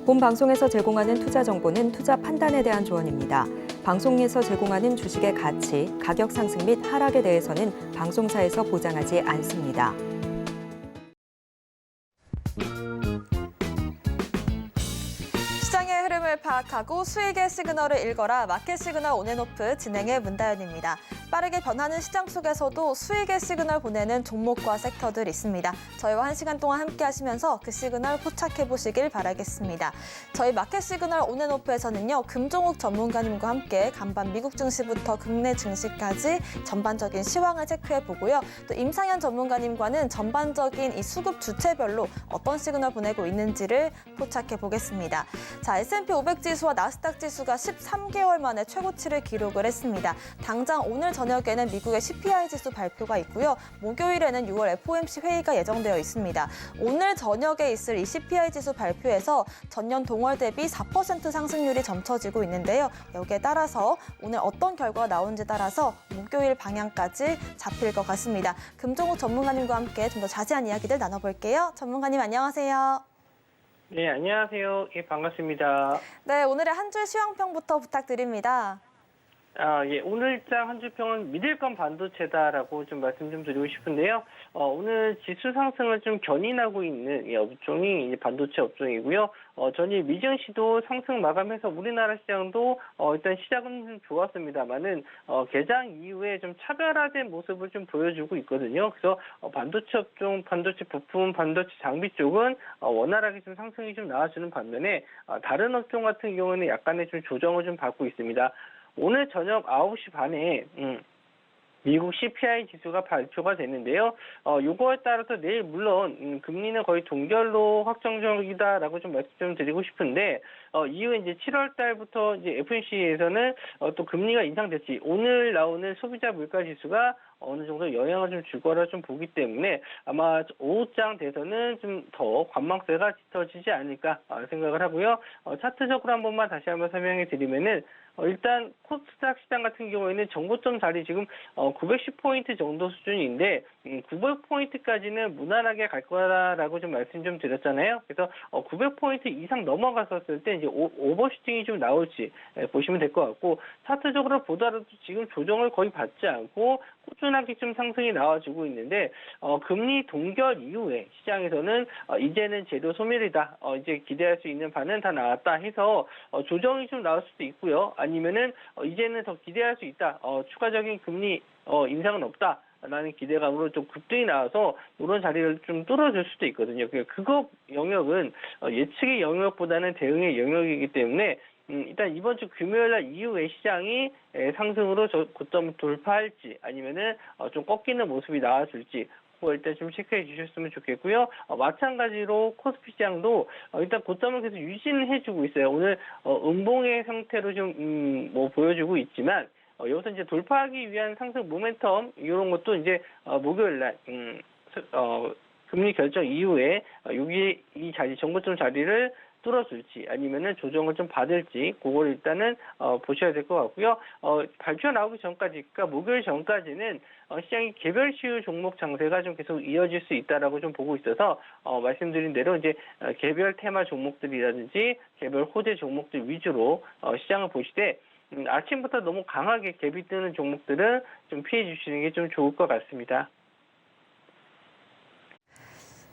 본 방송에서 제공하는 투자 정보는 투자 판단에 대한 조언입니다. 방송에서 제공하는 주식의 가치, 가격 상승 및 하락에 대해서는 방송사에서 보장하지 않습니다. 시장의 흐름을 파악하고 수익의 시그널을 읽어라. 마켓 시그널 온앤오프 진행의 문다연입니다. 빠르게 변하는 시장 속에서도 수익의 시그널 보내는 종목과 섹터들 있습니다. 저희와 1시간 동안 함께 하시면서 그 시그널 포착해 보시길 바라겠습니다. 저희 마켓 시그널 온앤오프에서는요, 금종욱 전문가님과 함께 간밤 미국 증시부터 국내 증시까지 전반적인 시황을 체크해 보고요. 또 임상현 전문가님과는 전반적인 이 수급 주체별로 어떤 시그널 보내고 있는지를 포착해 보겠습니다. 자, S&P 500 지수와 나스닥 지수가 13개월 만에 최고치를 기록을 했습니다. 당장 오늘 저녁에는 미국의 CPI 지수 발표가 있고요. 목요일에는 6월 FOMC 회의가 예정되어 있습니다. 오늘 저녁에 있을 이 CPI 지수 발표에서 전년 동월 대비 4% 상승률이 점쳐지고 있는데요. 여기에 따라서 오늘 어떤 결과가 나오는지 따라서 목요일 방향까지 잡힐 것 같습니다. 금종욱 전문가님과 함께 좀 더 자세한 이야기들 나눠볼게요. 전문가님 안녕하세요. 네, 안녕하세요. 예, 반갑습니다. 네, 오늘의 한 줄 시황평부터 부탁드립니다. 예, 오늘 일장 한 줄평은 믿을 건 반도체다라고 좀 말씀 좀 드리고 싶은데요. 오늘 지수 상승을 좀 견인하고 있는 업종이 이제 반도체 업종이고요. 전일 미증시도 상승 마감해서 우리나라 시장도 일단 시작은 좀 좋았습니다만은 개장 이후에 좀 차별화된 모습을 좀 보여주고 있거든요. 그래서 반도체 업종, 반도체 부품, 반도체 장비 쪽은 원활하게 좀 상승이 좀 나와주는 반면에 다른 업종 같은 경우는 약간의 좀 조정을 좀 받고 있습니다. 오늘 저녁 9시 반에 미국 CPI 지수가 발표가 됐는데요. 요거에 따라서 내일 물론 금리는 거의 동결로 확정적이다라고 좀 말씀 좀 드리고 싶은데 이후에 이제 7월 달부터 이제 FOMC에서는 또 금리가 인상됐지 오늘 나오는 소비자 물가 지수가 어느 정도 영향을 좀 줄 거라 좀 보기 때문에 아마 오후장 돼서는 좀 더 관망세가 짙어지지 않을까 생각을 하고요. 차트적으로 한 번만 다시 한번 설명해 드리면은 일단 코스닥 시장 같은 경우에는 정고점 자리 지금 910포인트 정도 수준인데 900포인트까지는 무난하게 갈 거라고 좀 말씀 좀 드렸잖아요. 그래서 900포인트 이상 넘어갔었을 때 이제 오버슈팅이 좀 나올지 보시면 될 것 같고 차트적으로 보더라도 지금 조정을 거의 받지 않고 꾸준하게 좀 상승이 나와주고 있는데 금리 동결 이후에 시장에서는 이제는 재료 소멸이다. 이제 기대할 수 있는 바는 다 나왔다 해서 조정이 좀 나올 수도 있고요. 아니면은 이제는 더 기대할 수 있다. 추가적인 금리 인상은 없다. 라는 기대감으로 좀 급등이 나와서 이런 자리를 좀 뚫어줄 수도 있거든요. 그거 영역은 예측의 영역보다는 대응의 영역이기 때문에 일단 이번 주 금요일 날 이후에 시장이 상승으로 고점을 돌파할지 아니면은 좀 꺾이는 모습이 나와줄지 그거 일단 좀 체크해 주셨으면 좋겠고요. 마찬가지로 코스피 시장도 일단 고점을 계속 유지는 해주고 있어요. 오늘 음봉의 상태로 좀 보여주고 있지만 여기서 이제 돌파하기 위한 상승 모멘텀 이런 것도 이제 목요일 날 금리 결정 이후에 여기 이 자리 정고점 자리를 뚫어줄지 아니면은 조정을 좀 받을지 그걸 일단은 보셔야 될 것 같고요. 발표 나오기 전까지 그러니까 목요일 전까지는 시장이 개별 시유 종목 장세가 좀 계속 이어질 수 있다라고 좀 보고 있어서 말씀드린 대로 이제 개별 테마 종목들이라든지 개별 호재 종목들 위주로 시장을 보시되 아침부터 너무 강하게 갭이 뜨는 종목들은 좀 피해 주시는 게 좀 좋을 것 같습니다.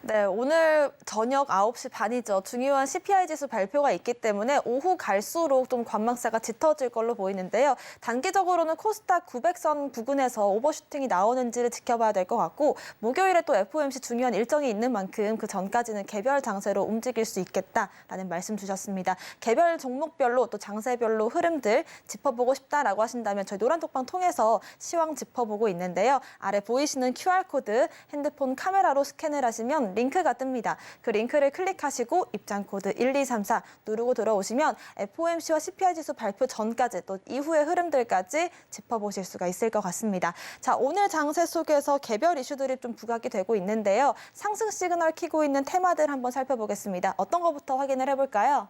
네, 오늘 저녁 9시 반이죠. 중요한 CPI 지수 발표가 있기 때문에 오후 갈수록 좀 관망세가 짙어질 걸로 보이는데요. 단기적으로는 코스닥 900선 부근에서 오버슈팅이 나오는지를 지켜봐야 될 것 같고 목요일에 또 FOMC 중요한 일정이 있는 만큼 그 전까지는 개별 장세로 움직일 수 있겠다라는 말씀 주셨습니다. 개별 종목별로 또 장세별로 흐름들 짚어보고 싶다라고 하신다면 저희 노란톡방 통해서 시황 짚어보고 있는데요. 아래 보이시는 QR코드 핸드폰 카메라로 스캔을 하시면 누르시면 링크가 뜹니다. 그 링크를 클릭하시고 입장 코드 1234 누르고 들어오시면 FOMC와 CPI 지수 발표 전까지 또 이후의 흐름들까지 짚어보실 수가 있을 것 같습니다. 자, 오늘 장세 속에서 개별 이슈들이 좀 부각이 되고 있는데요. 상승 시그널 켜고 있는 테마들 한번 살펴보겠습니다. 어떤 것부터 확인을 해볼까요?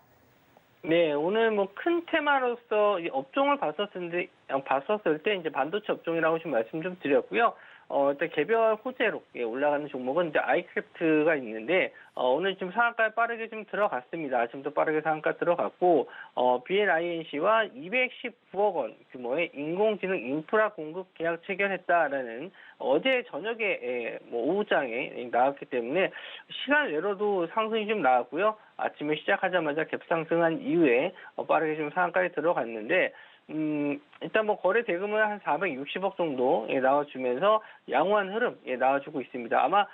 네, 오늘 뭐 큰 테마로서 이 업종을 봤었을 때 이제 반도체 업종이라고 좀 말씀 좀 드렸고요. 일단 개별 호재로 올라가는 종목은 이제 아이크래프트가 있는데, 오늘 좀 상한가에 빠르게 좀 들어갔습니다. 아침부터 빠르게 상한가 들어갔고, BLINC와 219억 원 규모의 인공지능 인프라 공급 계약 체결했다라는 어제 저녁에 뭐 오후장에 나왔기 때문에 시간 외로도 상승이 좀 나왔고요. 아침에 시작하자마자 갭상승한 이후에 빠르게 좀 상한가에 들어갔는데, 일단 뭐 거래 대금은 한 460억 정도 나와주면서 양호한 흐름 나와주고 있습니다. 아마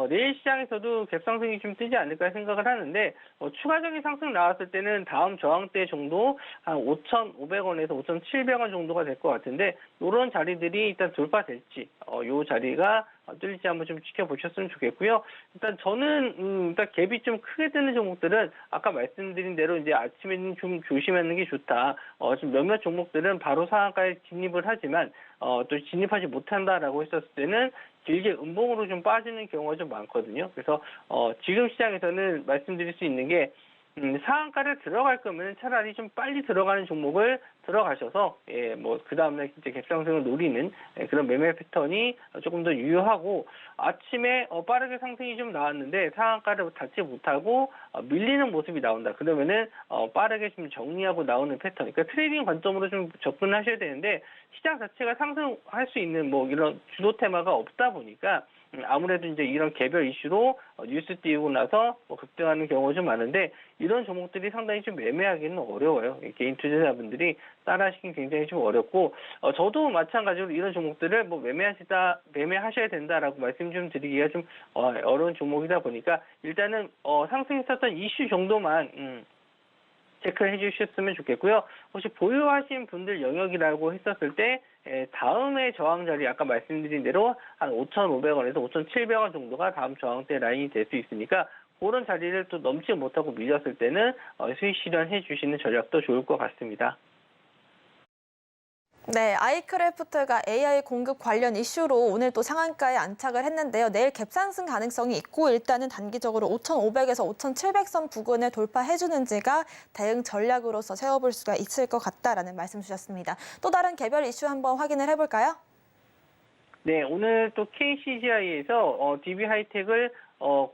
내일 시장에서도 갭상승이 좀 뜨지 않을까 생각을 하는데, 추가적인 상승 나왔을 때는 다음 저항대 정도 한 5,500원에서 5,700원 정도가 될 것 같은데, 이런 자리들이 일단 돌파될지 요 자리가 뚫릴지 한번 좀 지켜보셨으면 좋겠고요. 일단 저는 일단 갭이 좀 크게 뜨는 종목들은 아까 말씀드린 대로 이제 아침에는 좀 조심하는 게 좋다. 좀 몇몇 종목들은 바로 상한가에 진입을 하지만 또 진입하지 못한다라고 했었을 때는 길게 음봉으로 좀 빠지는 경우가 좀 많거든요. 그래서 지금 시장에서는 말씀드릴 수 있는 게 상한가를 들어갈 거면 차라리 좀 빨리 들어가는 종목을 들어가셔서 뭐 그 다음날 이제 갭상승을 노리는 그런 매매 패턴이 조금 더 유효하고, 아침에 빠르게 상승이 좀 나왔는데 상한가를 닿지 못하고 밀리는 모습이 나온다. 그러면은 빠르게 좀 정리하고 나오는 패턴. 그러니까 트레이딩 관점으로 좀 접근하셔야 되는데, 시장 자체가 상승할 수 있는 뭐 이런 주도 테마가 없다 보니까 아무래도 이제 이런 개별 이슈로 뉴스 띄우고 나서 뭐 급등하는 경우가 좀 많은데, 이런 종목들이 상당히 좀 매매하기는 어려워요. 개인 투자자분들이 따라하시기 굉장히 좀 어렵고, 저도 마찬가지로 이런 종목들을 뭐 매매하셔야 된다라고 말씀 좀 드리기가 좀 어려운 종목이다 보니까 일단은 상승했었던 이슈 정도만 체크를 해주셨으면 좋겠고요. 혹시 보유하신 분들 영역이라고 했었을 때 다음의 저항 자리 아까 말씀드린 대로 한 5,500원에서 5,700원 정도가 다음 저항대 라인이 될 수 있으니까, 그런 자리를 또 넘지 못하고 밀렸을 때는 수익 실현해 주시는 전략도 좋을 것 같습니다. 네, 아이크래프트가 AI 공급 관련 이슈로 오늘 또 상한가에 안착을 했는데요. 내일 갭상승 가능성이 있고, 일단은 단기적으로 5,500에서 5,700선 부근을 돌파해주는지가 대응 전략으로서 세워볼 수가 있을 것 같다라는 말씀 주셨습니다. 또 다른 개별 이슈 한번 확인을 해볼까요? 네, 오늘 또 KCGI에서 DB 하이텍을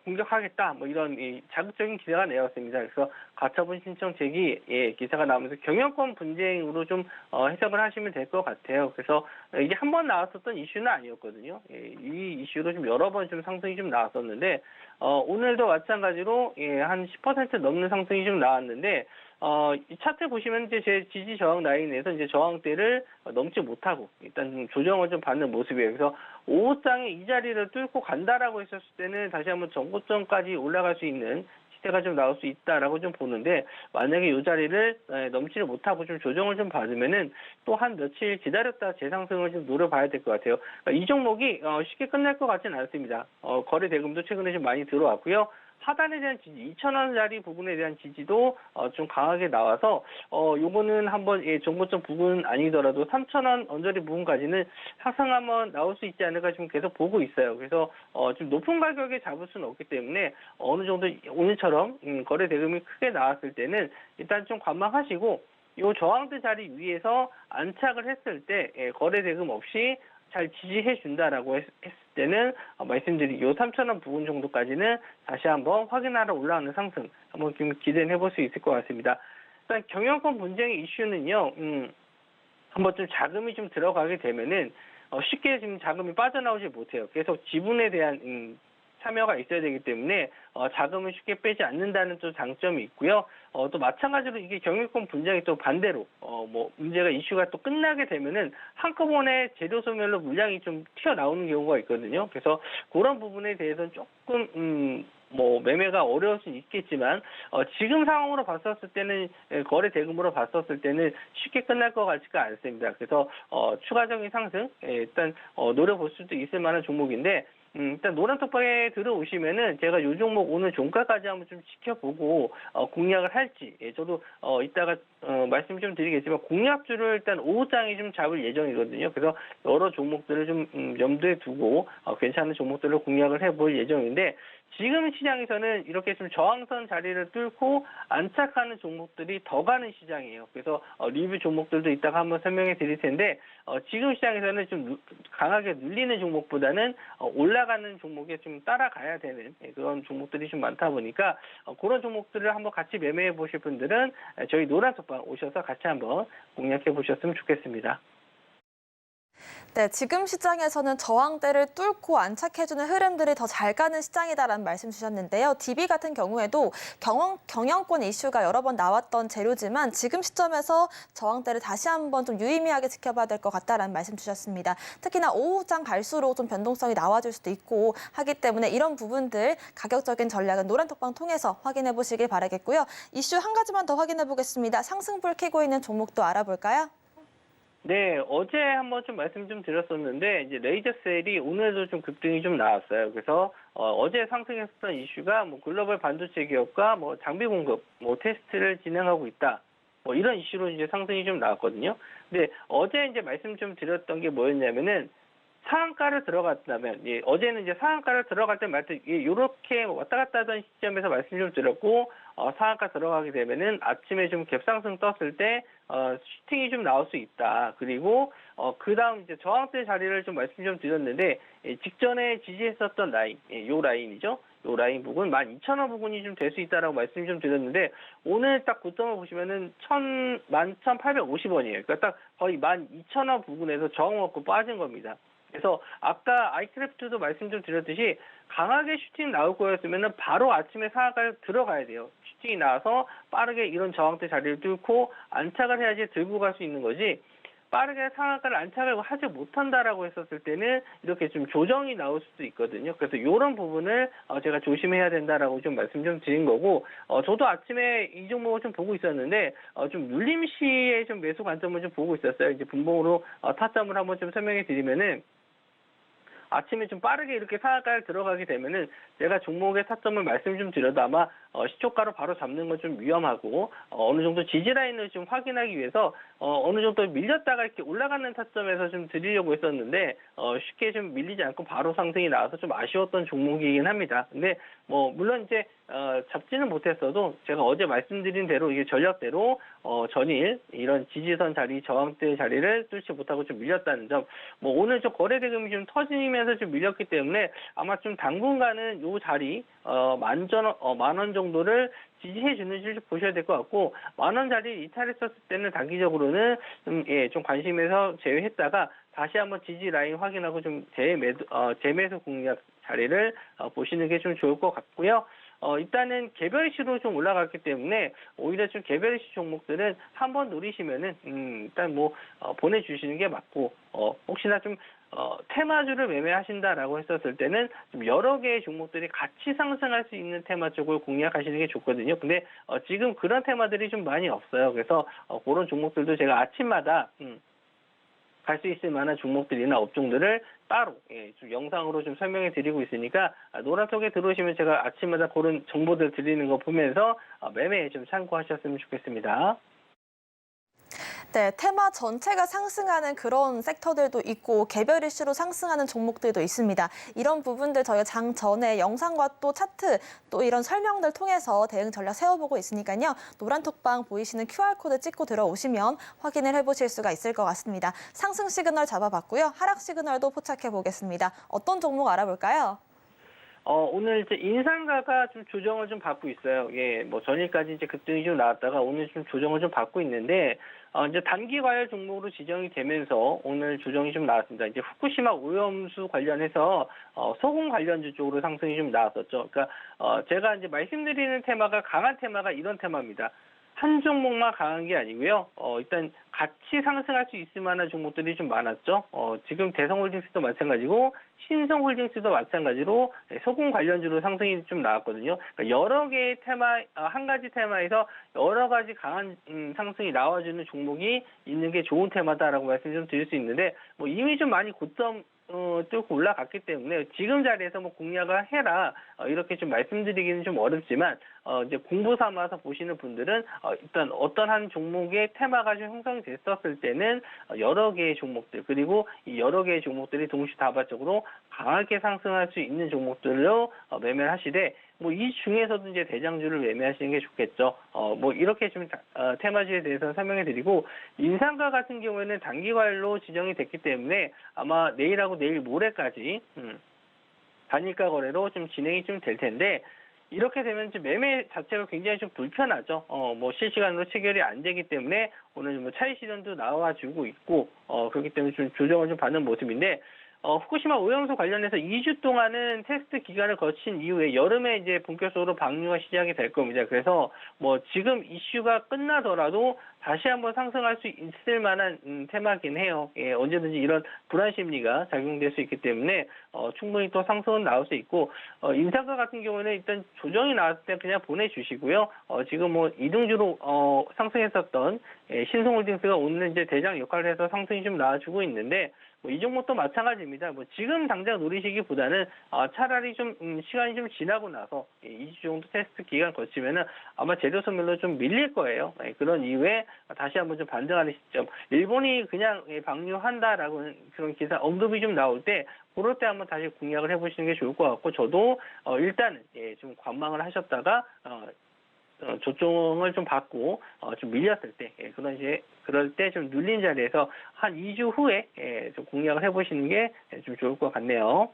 공격하겠다, 뭐 이런 자극적인 기사가 내렸습니다. 그래서 가처분 신청 제기 기사가 나오면서 경영권 분쟁으로 좀 해석을 하시면 될 것 같아요. 그래서 이게 한 번 나왔었던 이슈는 아니었거든요. 이 이슈로 좀 여러 번 좀 상승이 좀 나왔었는데, 오늘도 마찬가지로 한 10% 넘는 상승이 좀 나왔는데, 이 차트 보시면 이제 제 지지 저항 라인에서 이제 저항대를 넘지 못하고 일단 좀 조정을 좀 받는 모습이에요. 그래서 오후장에 이 자리를 뚫고 간다라고 했었을 때는 다시 한번 전고점까지 올라갈 수 있는 시대가 좀 나올 수 있다라고 좀 보는데, 만약에 이 자리를 넘지를 못하고 좀 조정을 좀 받으면은 또 한 며칠 기다렸다 재상승을 좀 노려봐야 될 것 같아요. 그러니까 이 종목이 쉽게 끝날 것 같지는 않습니다. 거래 대금도 최근에 좀 많이 들어왔고요. 하단에 대한 지지, 2,000원짜리 부분에 대한 지지도 좀 강하게 나와서 요거는 한번 정고점 부분 아니더라도 3,000원 언저리 부분까지는 상승 한번 나올 수 있지 않을까 지금 계속 보고 있어요. 그래서 좀 높은 가격에 잡을 수는 없기 때문에 어느 정도 오늘처럼 거래 대금이 크게 나왔을 때는 일단 좀 관망하시고, 요 저항대 자리 위에서 안착을 했을 때 거래 대금 없이 잘 지지해 준다라고 했을 때는 말씀드린 요 3,000원 부분 정도까지는 다시 한번 확인하러 올라오는 상승 한번 좀 기대해 볼 수 있을 것 같습니다. 일단 경영권 분쟁의 이슈는요, 한번 좀 자금이 좀 들어가게 되면은 쉽게 지금 자금이 빠져나오지 못해요. 계속 지분에 대한 참여가 있어야 되기 때문에 자금을 쉽게 빼지 않는다는 또 장점이 있고요. 또 마찬가지로 이게 경영권 분쟁이 또 반대로 뭐 문제가 이슈가 또 끝나게 되면은 한꺼번에 재료 소멸로 물량이 좀 튀어나오는 경우가 있거든요. 그래서 그런 부분에 대해서는 조금 뭐 매매가 어려울 수는 있겠지만 지금 상황으로 봤었을 때는 거래 대금으로 봤었을 때는 쉽게 끝날 것 같지가 않습니다. 그래서 추가적인 상승 일단 노려볼 수도 있을 만한 종목인데, 일단 노란톡방에 들어오시면은 제가 요 종목 오늘 종가까지 한번 좀 지켜보고 공략을 할지, 예, 저도 이따가 말씀 좀 드리겠지만 공략주를 일단 오후장에 좀 잡을 예정이거든요. 그래서 여러 종목들을 좀 염두에 두고 괜찮은 종목들을 공략을 해볼 예정인데, 지금 시장에서는 이렇게 좀 저항선 자리를 뚫고 안착하는 종목들이 더 가는 시장이에요. 그래서 리뷰 종목들도 이따가 한번 설명해 드릴 텐데, 지금 시장에서는 좀 강하게 눌리는 종목보다는 올라가는 종목에 좀 따라가야 되는 그런 종목들이 좀 많다 보니까 그런 종목들을 한번 같이 매매해 보실 분들은 저희 노란톡방 오셔서 같이 한번 공략해 보셨으면 좋겠습니다. 네, 지금 시장에서는 저항대를 뚫고 안착해주는 흐름들이 더 잘 가는 시장이다라는 말씀 주셨는데요. DB 같은 경우에도 경영권 이슈가 여러 번 나왔던 재료지만 지금 시점에서 저항대를 다시 한번 좀 유의미하게 지켜봐야 될 것 같다라는 말씀 주셨습니다. 특히나 오후장 갈수록 좀 변동성이 나와줄 수도 있고 하기 때문에 이런 부분들 가격적인 전략은 노란톡방 통해서 확인해 보시길 바라겠고요. 이슈 한 가지만 더 확인해 보겠습니다. 상승불 켜고 있는 종목도 알아볼까요? 네, 어제 한번 좀 말씀 좀 드렸었는데, 이제 레이저셀이 오늘도 좀 급등이 좀 나왔어요. 그래서 어제 상승했었던 이슈가 뭐 글로벌 반도체 기업과 뭐 장비 공급, 뭐 테스트를 진행하고 있다. 뭐 이런 이슈로 이제 상승이 좀 나왔거든요. 근데 어제 이제 말씀 좀 드렸던 게 뭐였냐면은, 상한가를 들어갔다면, 예, 어제는 이제 상한가를 들어갈 때 말때 이렇게 왔다 갔다 하던 시점에서 말씀 좀 드렸고, 상한가 들어가게 되면은 아침에 좀 갭상승 떴을 때 슈팅이 좀 나올 수 있다. 그리고 그 다음 이제 저항대 자리를 좀 말씀 좀 드렸는데, 예, 직전에 지지했었던 라인, 예, 요 라인이죠. 요 라인 부분 12,000원 부분이 좀 될 수 있다라고 말씀 좀 드렸는데, 오늘 딱 고점을 보시면은 11,850원이에요. 그러니까 딱 거의 12,000원 부분에서 저항 먹고 빠진 겁니다. 그래서 아까 아이크래프트도 말씀 좀 드렸듯이 강하게 슈팅 나올 거였으면 바로 아침에 상한가를 들어가야 돼요. 슈팅이 나와서 빠르게 이런 저항대 자리를 뚫고 안착을 해야지 들고 갈 수 있는 거지, 빠르게 상한가를 안착을 하지 못한다라고 했었을 때는 이렇게 좀 조정이 나올 수도 있거든요. 그래서 이런 부분을 제가 조심해야 된다라고 좀 말씀 좀 드린 거고, 저도 아침에 이 종목을 좀 보고 있었는데 좀 눌림 시에 좀 매수 관점을 좀 보고 있었어요. 이제 분봉으로 타점을 한번 좀 설명해 드리면은, 아침에 좀 빠르게 이렇게 상한가를 들어가게 되면은 제가 종목의 타점을 말씀 좀 드려도 아마 시초가로 바로 잡는 건 좀 위험하고, 어느 정도 지지 라인을 좀 확인하기 위해서 어느 정도 밀렸다가 이렇게 올라가는 타점에서 좀 드리려고 했었는데 쉽게 좀 밀리지 않고 바로 상승이 나와서 좀 아쉬웠던 종목이긴 합니다. 근데 뭐 물론 이제 잡지는 못했어도 제가 어제 말씀드린 대로 이게 전략대로 전일 이런 지지선 자리, 저항대 자리를 뚫지 못하고 좀 밀렸다는 점, 뭐 오늘 좀 거래 대금이 좀 터지면서 좀 밀렸기 때문에 아마 좀 당분간은 요 자리 만 원 정도를 지지해 주는지 보셔야 될 것 같고, 10,000원 자리 이탈했었을 때는 단기적으로는 좀 관심에서 제외했다가 다시 한번 지지 라인 확인하고 좀 재매수 공략 자리를 보시는 게 좀 좋을 것 같고요. 일단은 개별 이슈로 좀 올라갔기 때문에 오히려 좀 개별 이슈 종목들은 한번 노리시면은 일단 뭐 보내주시는 게 맞고, 혹시나 좀 테마주를 매매하신다라고 했었을 때는 좀 여러 개의 종목들이 같이 상승할 수 있는 테마 쪽을 공략하시는 게 좋거든요. 근데 지금 그런 테마들이 좀 많이 없어요. 그래서 그런 종목들도 제가 아침마다 갈 수 있을 만한 종목들이나 업종들을 따로 좀 영상으로 좀 설명해 드리고 있으니까 노란톡에 들어오시면 제가 아침마다 그런 정보들 드리는 거 보면서 매매에 좀 참고하셨으면 좋겠습니다. 네, 테마 전체가 상승하는 그런 섹터들도 있고 개별 이슈로 상승하는 종목들도 있습니다. 이런 부분들 저희가 장 전에 영상과 또 차트 또 이런 설명들 통해서 대응 전략 세워보고 있으니까요. 노란톡방 보이시는 QR코드 찍고 들어오시면 확인을 해보실 수가 있을 것 같습니다. 상승 시그널 잡아봤고요. 하락 시그널도 포착해 보겠습니다. 어떤 종목 알아볼까요? 오늘 이제 인상가가 좀 조정을 좀 받고 있어요. 예, 뭐 전일까지 이제 급등이 좀 나왔다가 오늘 좀 조정을 좀 받고 있는데, 이제 단기 과열 종목으로 지정이 되면서 오늘 조정이 좀 나왔습니다. 이제 후쿠시마 오염수 관련해서 소금 관련주 쪽으로 상승이 좀 나왔었죠. 그러니까 제가 이제 말씀드리는 테마가 강한 테마가 이런 테마입니다. 한 종목만 강한 게 아니고요. 일단 같이 상승할 수 있을 만한 종목들이 좀 많았죠. 지금 대성홀딩스도 마찬가지고 신성홀딩스도 마찬가지로 소금 관련주로 상승이 좀 나왔거든요. 그러니까 여러 개의 테마, 한 가지 테마에서 여러 가지 강한 상승이 나와주는 종목이 있는 게 좋은 테마다라고 말씀 좀 드릴 수 있는데, 뭐 이미 좀 많이 고점 뚫고 올라갔기 때문에 지금 자리에서 뭐 공략을 해라 이렇게 좀 말씀드리기는 좀 어렵지만 이제 공부 삼아서 보시는 분들은 일단 어떤 한 종목의 테마가 좀 형성이 됐었을 때는 여러 개의 종목들 그리고 이 여러 개의 종목들이 동시다발적으로 강하게 상승할 수 있는 종목들로 매매를 하시되 뭐 이 중에서도 이제 대장주를 매매하시는 게 좋겠죠. 뭐 이렇게 좀 테마주에 대해서 설명해 드리고 인상가 같은 경우에는 단기 과열로 지정이 됐기 때문에 아마 내일하고 내일 모레까지 단일가 거래로 좀 진행이 좀 될 텐데 이렇게 되면 좀 매매 자체가 굉장히 좀 불편하죠. 뭐 실시간으로 체결이 안 되기 때문에 오늘 뭐 차익 실현도 나와주고 있고 그렇기 때문에 좀 조정을 좀 받는 모습인데 후쿠시마 오염수 관련해서 2주 동안은 테스트 기간을 거친 이후에 여름에 이제 본격적으로 방류가 시작이 될 겁니다. 그래서 뭐 지금 이슈가 끝나더라도 다시 한번 상승할 수 있을 만한 테마긴 해요. 예, 언제든지 이런 불안 심리가 작용될 수 있기 때문에 충분히 또 상승은 나올 수 있고 인상가 같은 경우는 일단 조정이 나왔을 때 그냥 보내주시고요. 지금 뭐 이등주로 상승했었던 신성홀딩스가 오늘 이제 대장 역할을 해서 상승이 좀 나와주고 있는데 뭐 이 종목도 마찬가지입니다. 뭐 지금 당장 노리시기보다는 차라리 좀 시간이 좀 지나고 나서 2주 정도 테스트 기간 거치면은 아마 재료 소멸로 좀 밀릴 거예요. 그런 이후에 다시 한번 좀 반등하는 시점. 일본이 그냥 방류한다라고 그런 기사 언급이 좀 나올 때 그럴 때 한번 다시 공략을 해보시는 게 좋을 것 같고 저도 일단은 좀 관망을 하셨다가 조정을 좀 받고 좀 밀렸을 때 그럴 때 좀 눌린 자리에서 한 2주 후에 좀 공략을 해보시는 게 좀 좋을 것 같네요.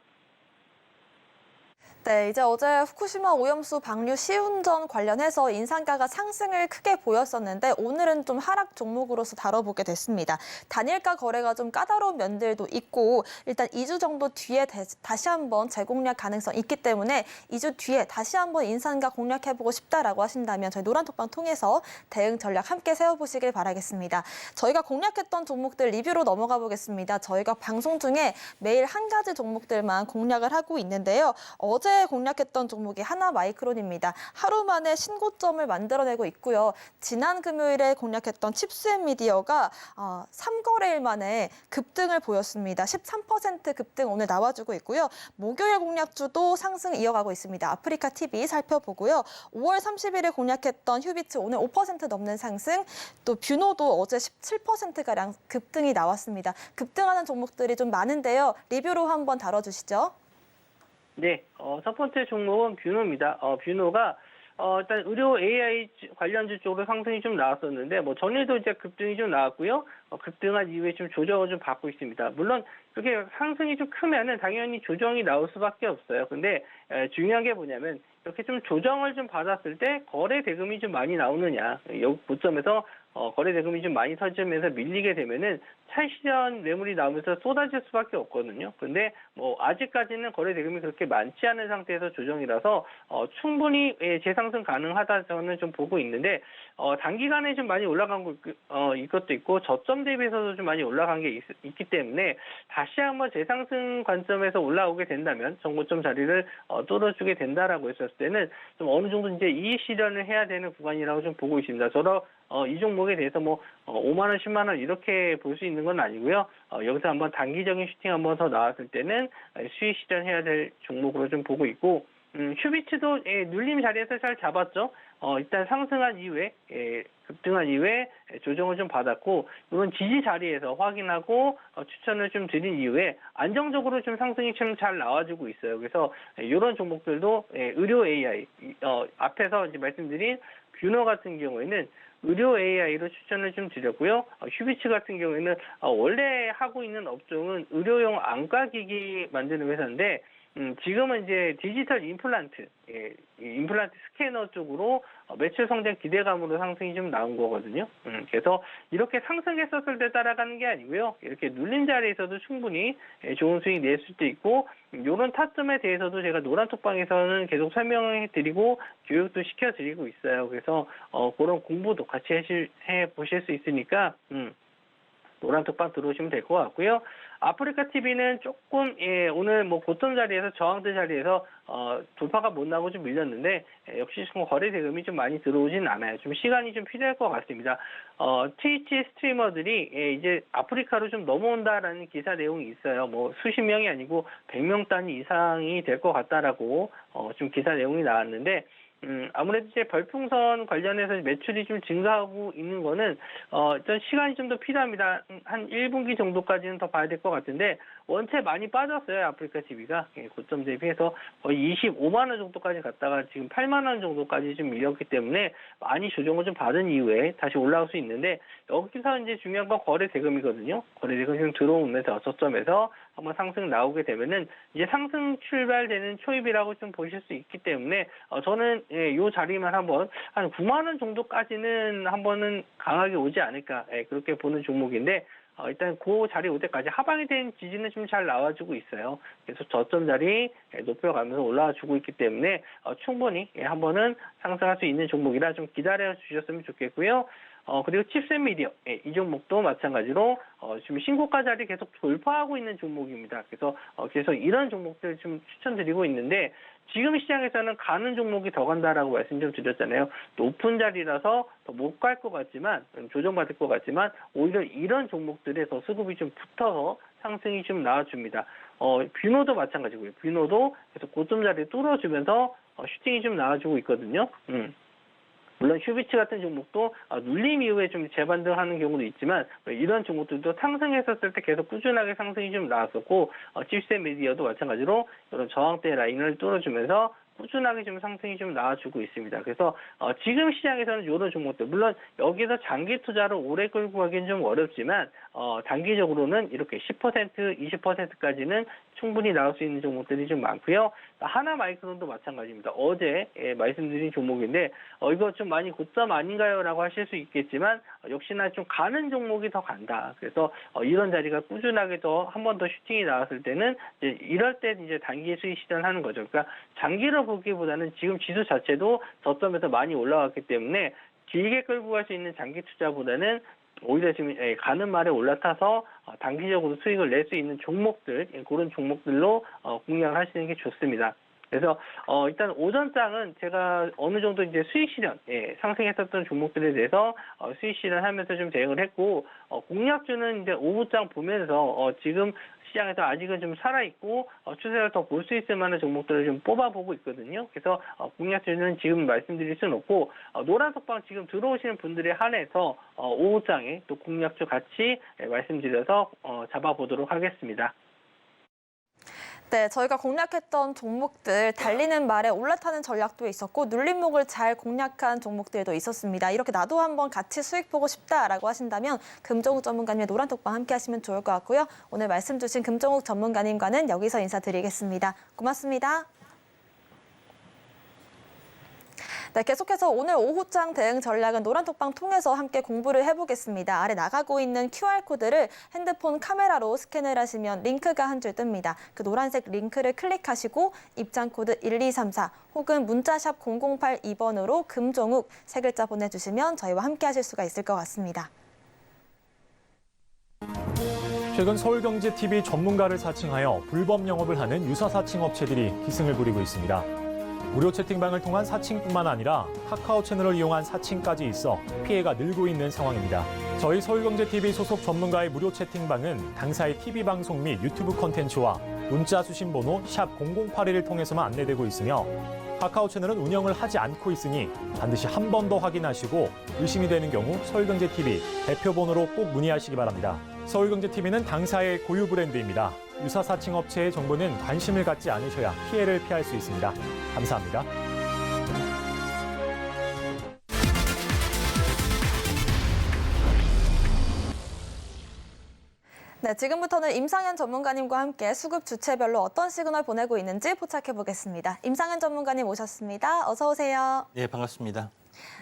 네, 이제 어제 후쿠시마 오염수 방류 시운전 관련해서 인상가가 상승을 크게 보였었는데 오늘은 좀 하락 종목으로서 다뤄보게 됐습니다. 단일가 거래가 좀 까다로운 면들도 있고 일단 2주 정도 뒤에 다시 한번 재공략 가능성 있기 때문에 2주 뒤에 다시 한번 인상가 공략해보고 싶다라고 하신다면 저희 노란톡방 통해서 대응 전략 함께 세워보시길 바라겠습니다. 저희가 공략했던 종목들 리뷰로 넘어가 보겠습니다. 저희가 방송 중에 매일 한 가지 종목들만 공략을 하고 있는데요. 어제 공략했던 종목이 하나마이크론입니다. 하루 만에 신고점을 만들어내고 있고요. 지난 금요일에 공략했던 칩스앤미디어가 3거래일 만에 급등을 보였습니다. 13% 급등 오늘 나와주고 있고요. 목요일 공략주도 상승 이어가고 있습니다. 아프리카 TV 살펴보고요. 5월 30일에 공략했던 휴비츠 오늘 5% 넘는 상승, 또 뷰노도 어제 17%가량 급등이 나왔습니다. 급등하는 종목들이 좀 많은데요. 리뷰로 한번 다뤄주시죠. 네, 첫 번째 종목은 뷰노입니다. 뷰노가 일단 의료 AI 관련주 쪽으로 상승이 좀 나왔었는데 뭐 전일도 이제 급등이 좀 나왔고요. 급등한 이후에 좀 조정을 좀 받고 있습니다. 물론 그렇게 상승이 좀 크면은 당연히 조정이 나올 수밖에 없어요. 근데 중요한 게 뭐냐면 이렇게 좀 조정을 좀 받았을 때 거래 대금이 좀 많이 나오느냐. 여기 고점에서 거래 대금이 좀 많이 터지면서 밀리게 되면은 차익실현 매물이 나오면서 쏟아질 수밖에 없거든요. 근데 뭐 아직까지는 거래 대금이 그렇게 많지 않은 상태에서 조정이라서 충분히 재상승 가능하다 저는 좀 보고 있는데 단기간에 좀 많이 올라간 이것도 있고 저점 대비해서도 좀 많이 올라간 게 있기 때문에 다시 한번 재상승 관점에서 올라오게 된다면 정고점 자리를 뚫어주게 된다라고 했었을 때는 좀 어느 정도 이제 이익 실현을 해야 되는 구간이라고 좀 보고 있습니다. 저도 이 종목에 대해서 뭐 5만 원, 10만 원 이렇게 볼 수 있는 건 아니고요. 여기서 한번 단기적인 슈팅 한번 더 나왔을 때는 수익 실현해야 될 종목으로 좀 보고 있고 휴비츠도 눌림 자리에서 잘 잡았죠. 일단 상승한 이후에 급등한 이후에 조정을 좀 받았고 이런 지지 자리에서 확인하고 추천을 좀 드린 이후에 안정적으로 좀 상승이 좀 잘 나와주고 있어요. 그래서 이런 종목들도 의료 AI 앞에서 이제 말씀드린 뷰노 같은 경우에는 의료 AI로 추천을 좀 드렸고요. 휴비츠 같은 경우에는 원래 하고 있는 업종은 의료용 안과기기 만드는 회사인데 지금은 이제 디지털 임플란트, 임플란트 스캐너 쪽으로 매출 성장 기대감으로 상승이 좀 나온 거거든요. 그래서 이렇게 상승했었을 때 따라가는 게 아니고요. 이렇게 눌린 자리에서도 충분히 좋은 수익 낼 수도 있고 이런 타점에 대해서도 제가 노란톡방에서는 계속 설명해 드리고 교육도 시켜 드리고 있어요. 그래서 그런 공부도 같이 해 보실 수 있으니까 노란톡방 들어오시면 될 것 같고요. 아프리카 TV는 조금 오늘 뭐 고점 자리에서 저항대 자리에서 돌파가 못 나고 좀 밀렸는데 역시 좀 거래 대금이 좀 많이 들어오진 않아요. 좀 시간이 좀 필요할 것 같습니다. 트위치 스트리머들이 이제 아프리카로 좀 넘어온다라는 기사 내용이 있어요. 뭐 수십 명이 아니고 100명 단위 이상이 될 것 같다라고 좀 기사 내용이 나왔는데 아무래도 이제 별풍선 관련해서 매출이 좀 증가하고 있는 거는 일단 시간이 좀 더 필요합니다. 한 1분기 정도까지는 더 봐야 될 것 같은데 원체 많이 빠졌어요. 아프리카 TV가 고점 대비해서 거의 25만 원 정도까지 갔다가 지금 8만 원 정도까지 좀 밀렸기 때문에 많이 조정을 좀 받은 이후에 다시 올라올 수 있는데 여기서 이제 중요한 건 거래 대금이거든요. 거래 대금이 좀 들어오면서 저점에서 한번 상승 나오게 되면은 이제 상승 출발되는 초입이라고 좀 보실 수 있기 때문에 저는 이 자리만 한번 한 9만 원 정도까지는 한번은 강하게 오지 않을까 그렇게 보는 종목인데 일단 그 자리 올 때까지 하방에 대한 지지는 좀 잘 나와주고 있어요. 그래서 저점 자리 높여가면서 올라와주고 있기 때문에 충분히 한번은 상승할 수 있는 종목이라 좀 기다려 주셨으면 좋겠고요. 그리고 칩셋 미디어 이 종목도 마찬가지로 지금 신고가 자리 계속 돌파하고 있는 종목입니다. 그래서 계속 이런 종목들 좀 추천드리고 있는데 지금 시장에서는 가는 종목이 더 간다라고 말씀 좀 드렸잖아요. 높은 자리라서 더 못 갈 것 같지만 조정받을 것 같지만 오히려 이런 종목들에 더 수급이 좀 붙어서 상승이 좀 나와줍니다. 뷰노도 마찬가지고요. 뷰노도 계속 고점 자리 뚫어주면서 슈팅이 좀 나와주고 있거든요. 물론 휴비츠 같은 종목도 눌림 이후에 좀 재반등하는 경우도 있지만 이런 종목들도 상승했었을 때 계속 꾸준하게 상승이 좀 나왔었고 칩셋 미디어도 마찬가지로 이런 저항대 라인을 뚫어주면서 꾸준하게 좀 상승이 좀 나와주고 있습니다. 그래서 지금 시장에서는 이런 종목들 물론 여기서 장기 투자를 오래 끌고 가기는 좀 어렵지만 단기적으로는 이렇게 10%, 20%까지는 충분히 나올 수 있는 종목들이 좀 많고요. 하나마이크론도 마찬가지입니다. 어제 말씀드린 종목인데 이거 좀 많이 고점 아닌가요? 라고 하실 수 있겠지만 역시나 좀 가는 종목이 더 간다. 그래서 이런 자리가 꾸준하게 더 한 번 더 슈팅이 나왔을 때는 이제 이럴 때 이제 단기 수익 실현하는 거죠. 그러니까 장기로 보기보다는 지금 지수 자체도 저점에서 많이 올라왔기 때문에 길게 끌고 갈 수 있는 장기 투자보다는 오히려 지금 가는 말에 올라타서 단기적으로 수익을 낼 수 있는 종목들 그런 종목들로 공략을 하시는 게 좋습니다. 그래서 일단 오전장은 제가 어느 정도 이제 수익 실현 상승했었던 종목들에 대해서 수익 실현하면서 좀 대응을 했고 공략주는 이제 오후장 보면서 지금 시장에서 아직은 좀 살아있고 추세를 더 볼 수 있을 만한 종목들을 좀 뽑아보고 있거든요. 그래서 공략주는 지금 말씀드릴 수는 없고 노란석방 지금 들어오시는 분들에 한해서 오후장에 또 공략주 같이 말씀드려서 잡아보도록 하겠습니다. 네, 저희가 공략했던 종목들 달리는 말에 올라타는 전략도 있었고 눌림목을 잘 공략한 종목들도 있었습니다. 이렇게 나도 한번 같이 수익 보고 싶다라고 하신다면 금정욱 전문가님의 노란톡방 함께 하시면 좋을 것 같고요. 오늘 말씀 주신 금정욱 전문가님과는 여기서 인사드리겠습니다. 고맙습니다. 네, 계속해서 오늘 오후장 대응 전략은 노란톡방 통해서 함께 공부를 해보겠습니다. 아래 나가고 있는 QR코드를 핸드폰 카메라로 스캔을 하시면 링크가 한 줄 뜹니다. 그 노란색 링크를 클릭하시고 입장코드 1234 혹은 문자샵 0082번으로 금종욱 세 글자 보내주시면 저희와 함께 하실 수가 있을 것 같습니다. 최근 서울경제TV 전문가를 사칭하여 불법 영업을 하는 유사 사칭 업체들이 기승을 부리고 있습니다. 무료 채팅방을 통한 사칭뿐만 아니라 카카오 채널을 이용한 사칭까지 있어 피해가 늘고 있는 상황입니다. 저희 서울경제TV 소속 전문가의 무료 채팅방은 당사의 TV방송 및 유튜브 콘텐츠와 문자 수신 번호 샵 0081을 통해서만 안내되고 있으며 카카오 채널은 운영을 하지 않고 있으니 반드시 한 번 더 확인하시고 의심이 되는 경우 서울경제TV 대표 번호로 꼭 문의하시기 바랍니다. 서울경제TV는 당사의 고유 브랜드입니다. 유사 사칭 업체의 정보는 관심을 갖지 않으셔야 피해를 피할 수 있습니다. 감사합니다. 네, 지금부터는 임상현 전문가님과 함께 수급 주체별로 어떤 시그널 보내고 있는지 포착해 보겠습니다. 임상현 전문가님 오셨습니다. 어서 오세요. 네, 반갑습니다.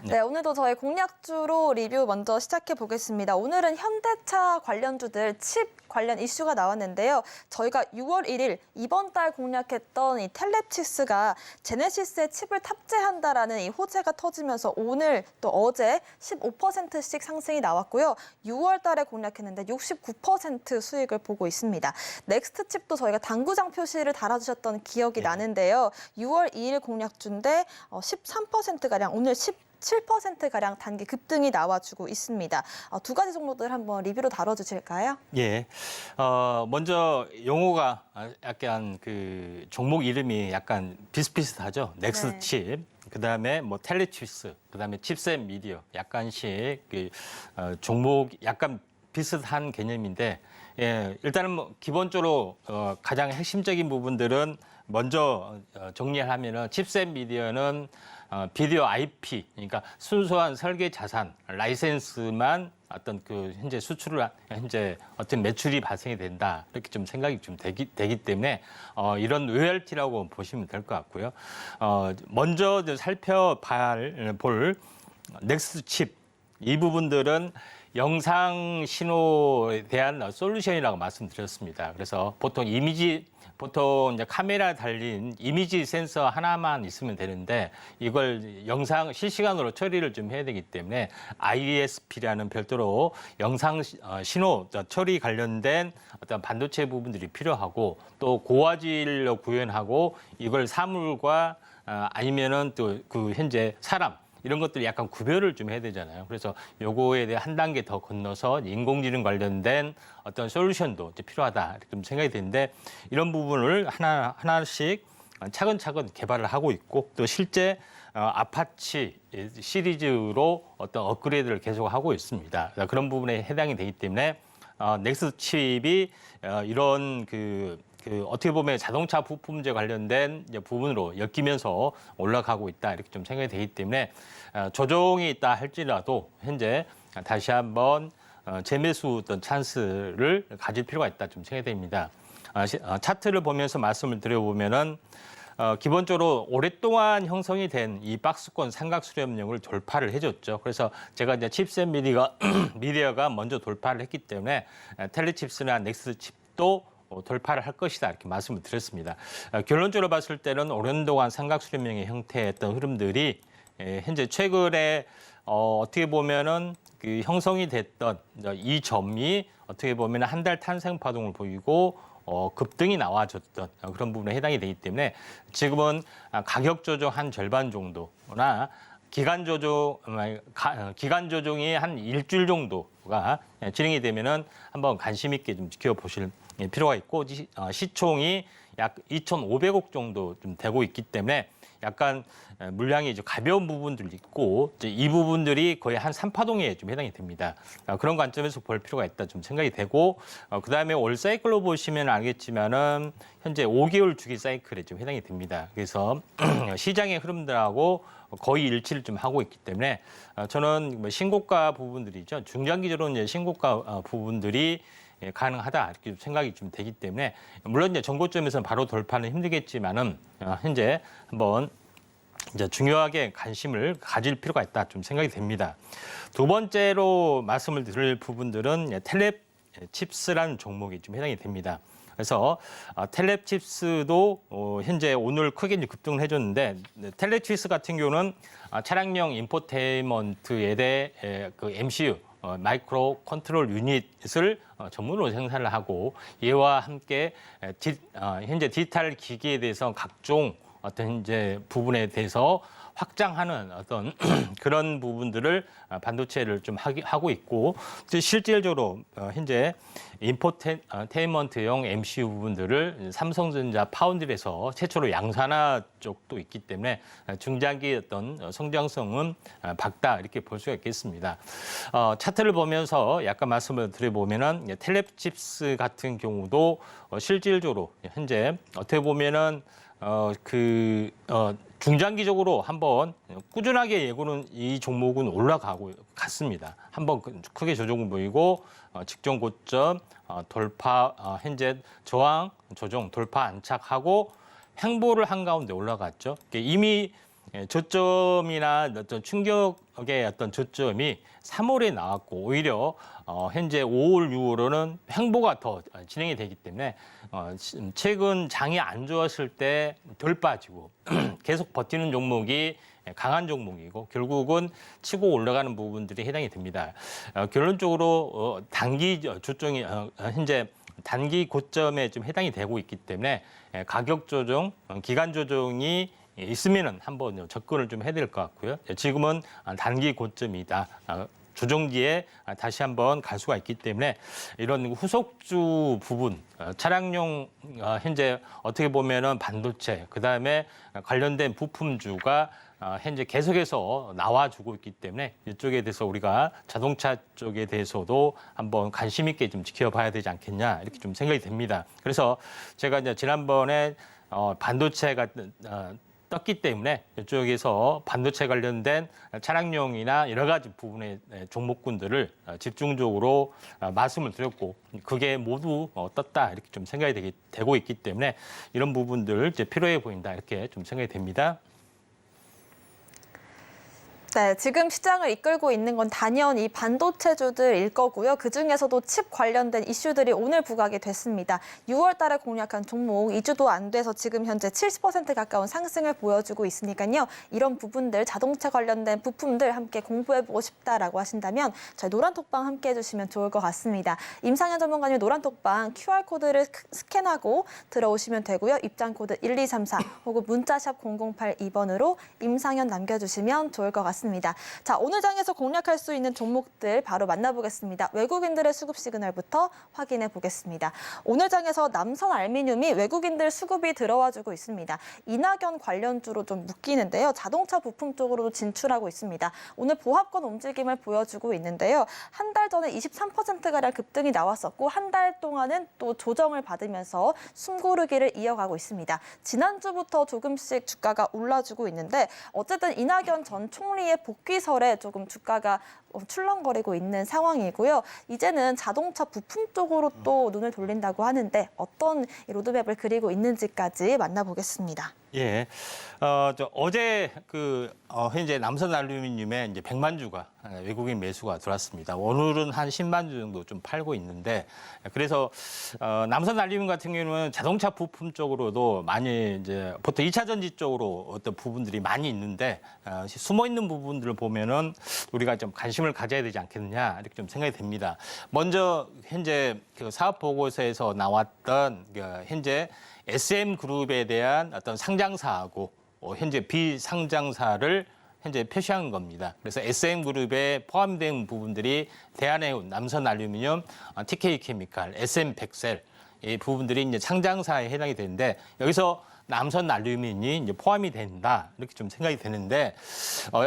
네, 오늘도 저희 공략주로 리뷰 먼저 시작해 보겠습니다. 오늘은 현대차 관련주들 칩 관련 이슈가 나왔는데요. 저희가 6월 1일 이번 달 공략했던 이 텔레칩스가 제네시스에 칩을 탑재한다라는 이 호재가 터지면서 오늘 또 어제 15%씩 상승이 나왔고요. 6월 달에 공략했는데 69% 수익을 보고 있습니다. 넥스트 칩도 저희가 당구장 표시를 달아주셨던 기억이 나는데요. 6월 2일 공략주인데 13%가량 오늘 7%가량 단기 급등이 나와주고 있습니다. 두 가지 종목들 한번 리뷰로 다뤄주실까요? 예. 먼저 용어가 약간 그 종목 이름이 약간 비슷비슷하죠. 넥스트 네. 칩, 그다음에 뭐 텔레칩스, 그다음에 칩셋 미디어 약간씩 그 종목 약간 비슷한 개념인데 일단은 뭐 기본적으로 가장 핵심적인 부분들은 먼저 정리하면은 칩셋 미디어는 비디오 IP, 그러니까 순수한 설계 자산, 라이센스만 어떤 그 현재 수출을 현재 어떤 매출이 발생이 된다 이렇게 좀 생각이 좀 되기 때문에 이런 로열티라고 보시면 될 것 같고요. 먼저 볼 넥스트 칩 이 부분들은 영상 신호에 대한 솔루션이라고 말씀드렸습니다. 그래서 보통 이제 카메라 달린 이미지 센서 하나만 있으면 되는데 이걸 영상 실시간으로 처리를 좀 해야 되기 때문에 ISP라는 별도로 영상 신호 처리 관련된 어떤 반도체 부분들이 필요하고 또 고화질로 구현하고 이걸 사물과 아니면은 또 그 현재 사람 이런 것들이 약간 구별을 좀 해야 되잖아요. 그래서 요거에 대해 한 단계 더 건너서 인공지능 관련된 어떤 솔루션도 이제 필요하다 이렇게 좀 생각이 되는데 이런 부분을 하나씩 차근차근 개발을 하고 있고 또 실제 아파치 시리즈로 어떤 업그레이드를 계속 하고 있습니다. 그런 부분에 해당이 되기 때문에 넥스트 칩이 이런 어떻게 보면 자동차 부품제 관련된 부분으로 엮이면서 올라가고 있다 이렇게 좀 생각이 되기 때문에 조정이 있다 할지라도 현재 다시 한번 재매수 어떤 찬스를 가질 필요가 있다 좀 생각이 됩니다. 차트를 보면서 말씀을 드려보면은 기본적으로 오랫동안 형성이 된 이 박스권 삼각 수렴력을 돌파를 해줬죠. 그래서 제가 이제 칩셋 미디어가 먼저 돌파를 했기 때문에 텔레칩스나 넥스트 칩도 돌파를 할 것이다 이렇게 말씀을 드렸습니다. 결론적으로 봤을 때는 오랜 동안 삼각 수렴형의 형태였던 흐름들이 현재 최근에 어떻게 보면은 그 형성이 됐던 이 점이 어떻게 보면 한 달 탄생 파동을 보이고 급등이 나와줬던 그런 부분에 해당이 되기 때문에 지금은 가격 조정 한 절반 정도나 기간 조정이 한 일주일 정도가 진행이 되면은 한번 관심 있게 좀 지켜보실 필요가 있고 시총이 약 2,500억 정도 좀 되고 있기 때문에 약간 물량이 이제 가벼운 부분들이 있고 이제 이 부분들이 거의 한 3파동에 좀 해당이 됩니다. 그런 관점에서 볼 필요가 있다 좀 생각이 되고 그다음에 올 사이클로 보시면 알겠지만은 현재 5개월 주기 사이클에 좀 해당이 됩니다. 그래서 시장의 흐름들하고 거의 일치를 좀 하고 있기 때문에 저는 뭐 신고가 부분들이죠. 중장기적으로 이제 신고가 부분들이 가능하다 이렇게 생각이 좀 되기 때문에 물론 이제 정고점에서는 바로 돌파는 힘들겠지만은 현재 한번 이제 중요하게 관심을 가질 필요가 있다 좀 생각이 됩니다. 두 번째로 말씀을 드릴 부분들은 텔레칩스라는 종목이 좀 해당이 됩니다. 그래서 텔레칩스도 현재 오늘 크게 급등을 해줬는데 텔레칩스 같은 경우는 차량용 인포테인먼트에 대해 그 MCU 마이크로 컨트롤 유닛을 전문으로 생산을 하고 이와 함께 현재 디지털 기기에 대해서 각종 어떤 이제 부분에 대해서 확장하는 어떤 그런 부분들을 반도체를 좀 하고 있고 실질적으로 현재 인포테인먼트용 MCU 부분들을 삼성전자 파운드리에서 최초로 양산화 쪽도 있기 때문에 중장기 어떤 성장성은 밝다 이렇게 볼 수가 있겠습니다. 차트를 보면서 약간 말씀을 드려보면은 텔레칩스 같은 경우도 실질적으로 현재 어떻게 보면은 중장기적으로 한번 꾸준하게 예고는 이 종목은 갔습니다. 한번 크게 조정을 보이고 직전 고점 돌파 현재 저항 조정 돌파 안착하고 횡보를 한 가운데 올라갔죠. 이미 저점이나 어떤 충격의 어떤 저점이 3월에 나왔고 오히려 현재 5월, 6월로는 횡보가 더 진행이 되기 때문에 최근 장이 안 좋았을 때 덜 빠지고 계속 버티는 종목이 강한 종목이고 결국은 치고 올라가는 부분들이 해당이 됩니다. 결론적으로 단기 조정이 현재 단기 고점에 좀 해당이 되고 있기 때문에 가격 조정, 기간 조정이 있으면은 한번 접근을 좀 해야 될 것 같고요. 지금은 단기 고점이다. 조정기에 다시 한번 갈 수가 있기 때문에 이런 후속주 부분, 차량용 현재 어떻게 보면은 반도체, 그다음에 관련된 부품주가 현재 계속해서 나와주고 있기 때문에 이쪽에 대해서 우리가 자동차 쪽에 대해서도 한번 관심 있게 좀 지켜봐야 되지 않겠냐 이렇게 좀 생각이 됩니다. 그래서 제가 이제 지난번에 반도체가 떴기 때문에 이쪽에서 반도체 관련된 차량용이나 여러 가지 부분의 종목군들을 집중적으로 말씀을 드렸고 그게 모두 떴다 이렇게 좀 생각이 되고 있기 때문에 이런 부분들 이제 필요해 보인다 이렇게 좀 생각이 됩니다. 네, 지금 시장을 이끌고 있는 건 단연 이 반도체주들일 거고요. 그중에서도 칩 관련된 이슈들이 오늘 부각이 됐습니다. 6월 달에 공략한 종목 2주도 안 돼서 지금 현재 70% 가까운 상승을 보여주고 있으니까요. 이런 부분들, 자동차 관련된 부품들 함께 공부해보고 싶다라고 하신다면 저희 노란톡방 함께 해주시면 좋을 것 같습니다. 임상현 전문가님 노란톡방 QR코드를 스캔하고 들어오시면 되고요. 입장코드 1234 혹은 문자샵 0082번으로 임상현 남겨주시면 좋을 것 같습니다. 자, 오늘 장에서 공략할 수 있는 종목들 바로 만나보겠습니다. 외국인들의 수급 시그널부터 확인해 보겠습니다. 오늘 장에서 남선 알미늄이 외국인들 수급이 들어와주고 있습니다. 이낙연 관련주로 좀 묶이는데요. 자동차 부품 쪽으로도 진출하고 있습니다. 오늘 보합권 움직임을 보여주고 있는데요. 한 달 전에 23%가량 급등이 나왔었고 한 달 동안은 또 조정을 받으면서 숨고르기를 이어가고 있습니다. 지난주부터 조금씩 주가가 올라주고 있는데 어쨌든 이낙연 전 총리의 복귀설에 조금 주가가 출렁거리고 있는 상황이고요. 이제는 자동차 부품 쪽으로 또 눈을 돌린다고 하는데 어떤 로드맵을 그리고 있는지까지 만나보겠습니다. 예, 어제 현재 남선 알루미늄에 이제 100만 주가 외국인 매수가 들어왔습니다. 오늘은 한 10만 주 정도 좀 팔고 있는데 그래서 남선 알루미늄 같은 경우는 자동차 부품 쪽으로도 많이 이제 보통 2차 전지 쪽으로 어떤 부분들이 많이 있는데 숨어 있는 부분들을 보면은 우리가 좀 관심을 가져야 되지 않겠느냐 이렇게 좀 생각이 됩니다. 먼저 현재 그 사업 보고서에서 나왔던 현재 SM그룹에 대한 어떤 상장사하고 현재 비상장사를 현재 표시한 겁니다. 그래서 SM그룹에 포함된 부분들이 대한해운, 남선알루미늄, TK케미칼, SM백셀 이 부분들이 이제 상장사에 해당이 되는데 여기서 남선알루미늄이 이제 포함이 된다 이렇게 좀 생각이 되는데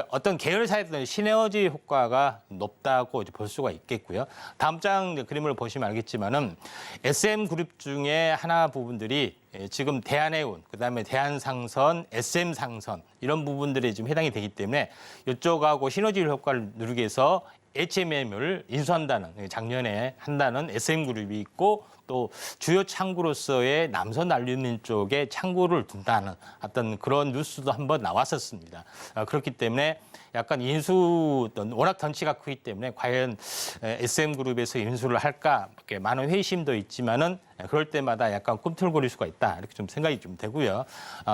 어떤 계열사에 대한 시너지 효과가 높다고 이제 볼 수가 있겠고요. 다음 장 그림을 보시면 알겠지만은 SM 그룹 중에 하나 부분들이 지금 대한해운, 그다음에 대한상선, SM상선 이런 부분들이 지금 해당이 되기 때문에 이쪽하고 시너지 효과를 누리기 위해서 HMM을 인수한다는 작년에 한다는 SM그룹이 있고 또 주요 창구로서의 남선 알루미늄 쪽에 창구를 둔다는 어떤 그런 뉴스도 한번 나왔었습니다. 그렇기 때문에 약간 인수 워낙 덩치가 크기 때문에 과연 SM그룹에서 인수를 할까 이렇게 많은 회의심도 있지만은 그럴 때마다 약간 꿈틀거릴 수가 있다 이렇게 좀 생각이 좀 되고요.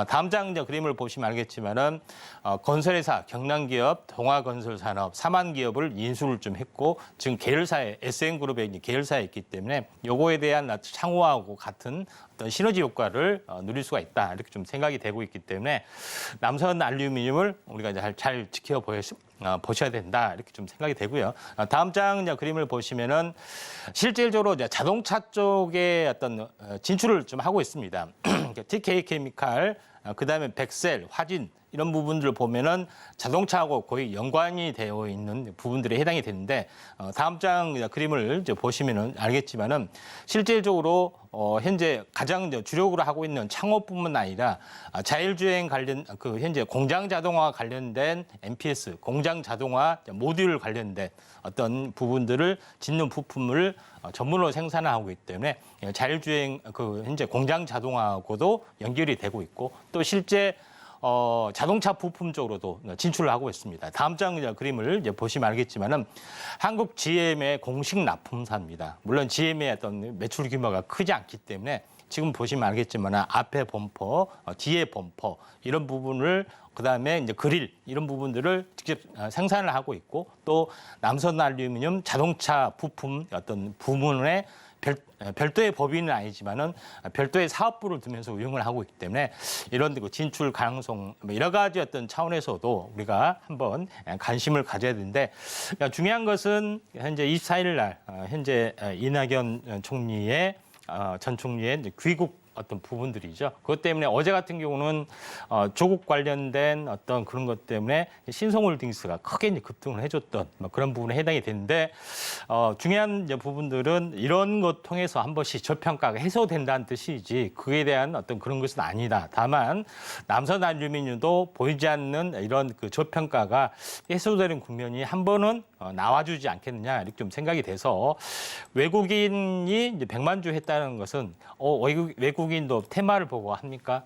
다음 장 그림을 보시면 알겠지만은 건설회사, 경남기업, 동아건설산업, 삼한기업을 인수를 좀 했고 지금 계열사에 SM그룹에 계열사에 있기 때문에 요거에 대한 창호하고 같은 어떤 시너지 효과를 누릴 수가 있다 이렇게 좀 생각이 되고 있기 때문에 남선 알루미늄을 우리가 이제 잘 보셔야 된다 이렇게 좀 생각이 되고요. 다음 장 그림을 보시면은 실질적으로 이제 자동차 쪽에 어떤 진출을 좀 하고 있습니다. TK케미칼, 그다음에 백셀, 화진 이런 부분들을 보면은 자동차하고 거의 연관이 되어 있는 부분들이 해당이 되는데 다음 장 그림을 이제 보시면은 알겠지만은 실질적으로 현재 가장 주력으로 하고 있는 창호뿐만 아니라 자율주행 관련 현재 공장 자동화 관련된 MPS 공장 자동화 모듈 관련된 어떤 부분들을 짓는 부품을 전문으로 생산하고 있기 때문에 자율주행 현재 공장 자동화하고도 연결이 되고 있고 또 실제 자동차 부품 쪽으로도 진출을 하고 있습니다. 다음 장 그림을 이제 보시면 알겠지만은 한국 GM의 공식 납품사입니다. 물론 GM의 어떤 매출 규모가 크지 않기 때문에 지금 보시면 알겠지만 앞에 범퍼, 뒤에 범퍼 이런 부분을 그다음에 이제 그릴 이런 부분들을 직접 생산을 하고 있고 또 남선 알루미늄 자동차 부품 어떤 부문에 별도의 법인은 아니지만은 별도의 사업부를 두면서 운영을 하고 있기 때문에 이런 그 진출 가능성 여러 가지 어떤 차원에서도 우리가 한번 관심을 가져야 되는데 중요한 것은 현재 24일 날 현재 이낙연 총리의 전 총리의 이제 귀국 어떤 부분들이죠. 그것 때문에 어제 같은 경우는 조국 관련된 어떤 그런 것 때문에 신성홀딩스가 크게 이제 급등을 해줬던 그런 부분에 해당이 되는데 중요한 이제 부분들은 이런 것 통해서 한 번씩 저평가가 해소된다는 뜻이지 그에 대한 어떤 그런 것은 아니다. 다만 남선 알루미늄도 보이지 않는 이런 그 저평가가 해소되는 국면이 한 번은 나와주지 않겠느냐 이렇게 좀 생각이 돼서 외국인이 이제 100만 주 했다는 것은 외국인도 테마를 보고 합니까?